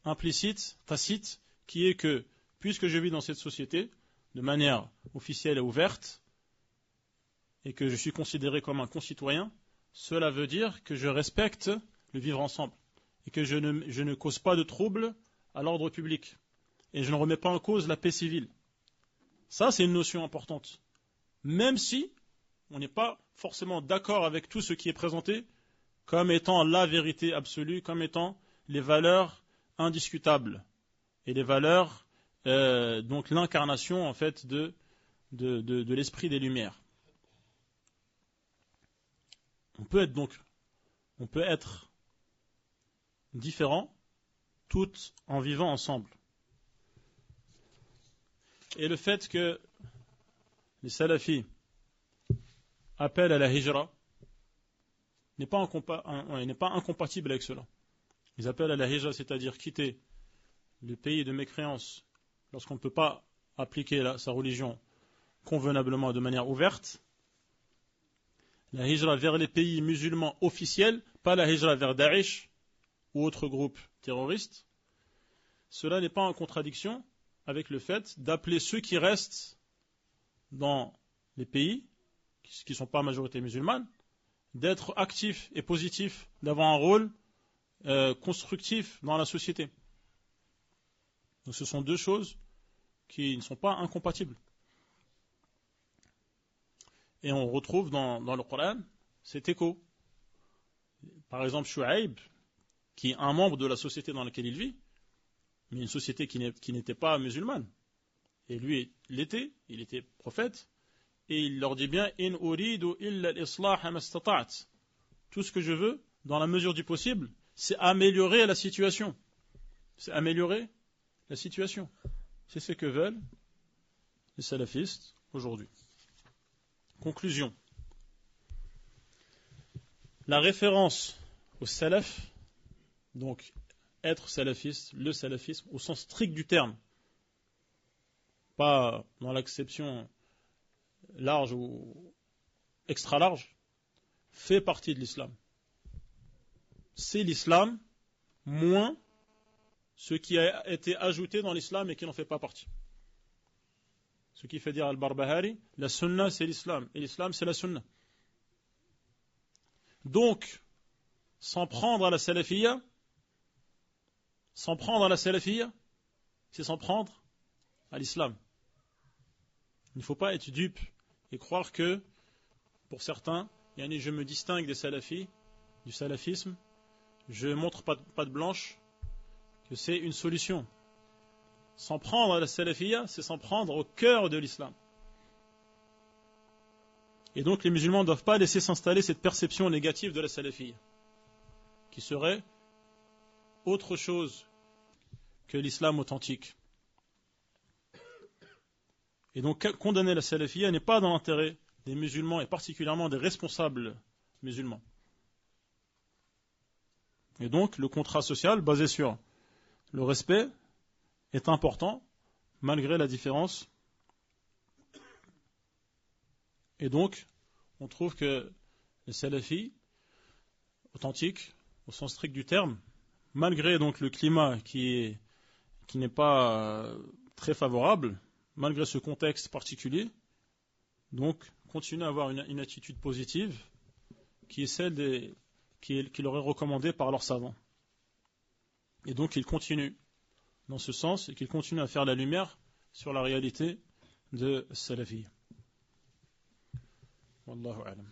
implicite, tacite, qui est que, puisque je vis dans cette société, de manière officielle et ouverte, et que je suis considéré comme un concitoyen, cela veut dire que je respecte le vivre ensemble, et que je ne cause pas de troubles à l'ordre public, et je ne remets pas en cause la paix civile. Ça, c'est une notion importante. Même si on n'est pas forcément d'accord avec tout ce qui est présenté comme étant la vérité absolue, comme étant les valeurs indiscutables, et les valeurs, donc l'incarnation en fait de l'esprit des Lumières. On peut être différent tout en vivant ensemble. Et le fait que les salafis appellent à la hijra n'est pas incompatible avec cela. Ils appellent à la hijra, c'est-à-dire quitter le pays de mécréance lorsqu'on ne peut pas appliquer sa religion convenablement de manière ouverte. La hijra vers les pays musulmans officiels, pas la hijra vers Daesh ou autres groupes terroristes. Cela n'est pas en contradiction avec le fait d'appeler ceux qui restent dans les pays, qui ne sont pas à majorité musulmane, d'être actifs et positifs, d'avoir un rôle constructif dans la société. Donc ce sont deux choses qui ne sont pas incompatibles. Et on retrouve dans le Coran cet écho. Par exemple, Shu'aib, qui est un membre de la société dans laquelle il vit, mais une société qui n'était pas musulmane. Et lui, il était prophète, et il leur dit bien « In uridu illa al-islah mastata'at » Tout ce que je veux, dans la mesure du possible, c'est améliorer la situation. C'est améliorer la situation. C'est ce que veulent les salafistes aujourd'hui. Conclusion. La référence au salaf, donc être salafiste, le salafisme, au sens strict du terme, pas dans l'acception large ou extra large, fait partie de l'islam. C'est l'islam moins ce qui a été ajouté dans l'islam et qui n'en fait pas partie. Ce qui fait dire Al-Barbahari, la sunna c'est l'islam, et l'islam c'est la sunna. Donc, s'en prendre à la salafiyya, c'est s'en prendre à l'islam. Il ne faut pas être dupe et croire que, pour certains, je me distingue des salafis, du salafisme, je montre pas de blanche, que c'est une solution. S'en prendre à la salafiyya, c'est s'en prendre au cœur de l'islam. Et donc les musulmans ne doivent pas laisser s'installer cette perception négative de la salafiyya, qui serait autre chose que l'islam authentique. Et donc condamner la salafiyya n'est pas dans l'intérêt des musulmans et particulièrement des responsables musulmans. Et donc le contrat social basé sur le respect est important malgré la différence. Et donc on trouve que les salafis authentiques, au sens strict du terme, malgré donc le climat qui n'est pas très favorable, malgré ce contexte particulier, donc continuent à avoir une attitude positive qui est celle qui leur est recommandée par leurs savants. Et donc ils continuent dans ce sens et qu'ils continuent à faire la lumière sur la réalité de salafiyya. Wallahu a'lam.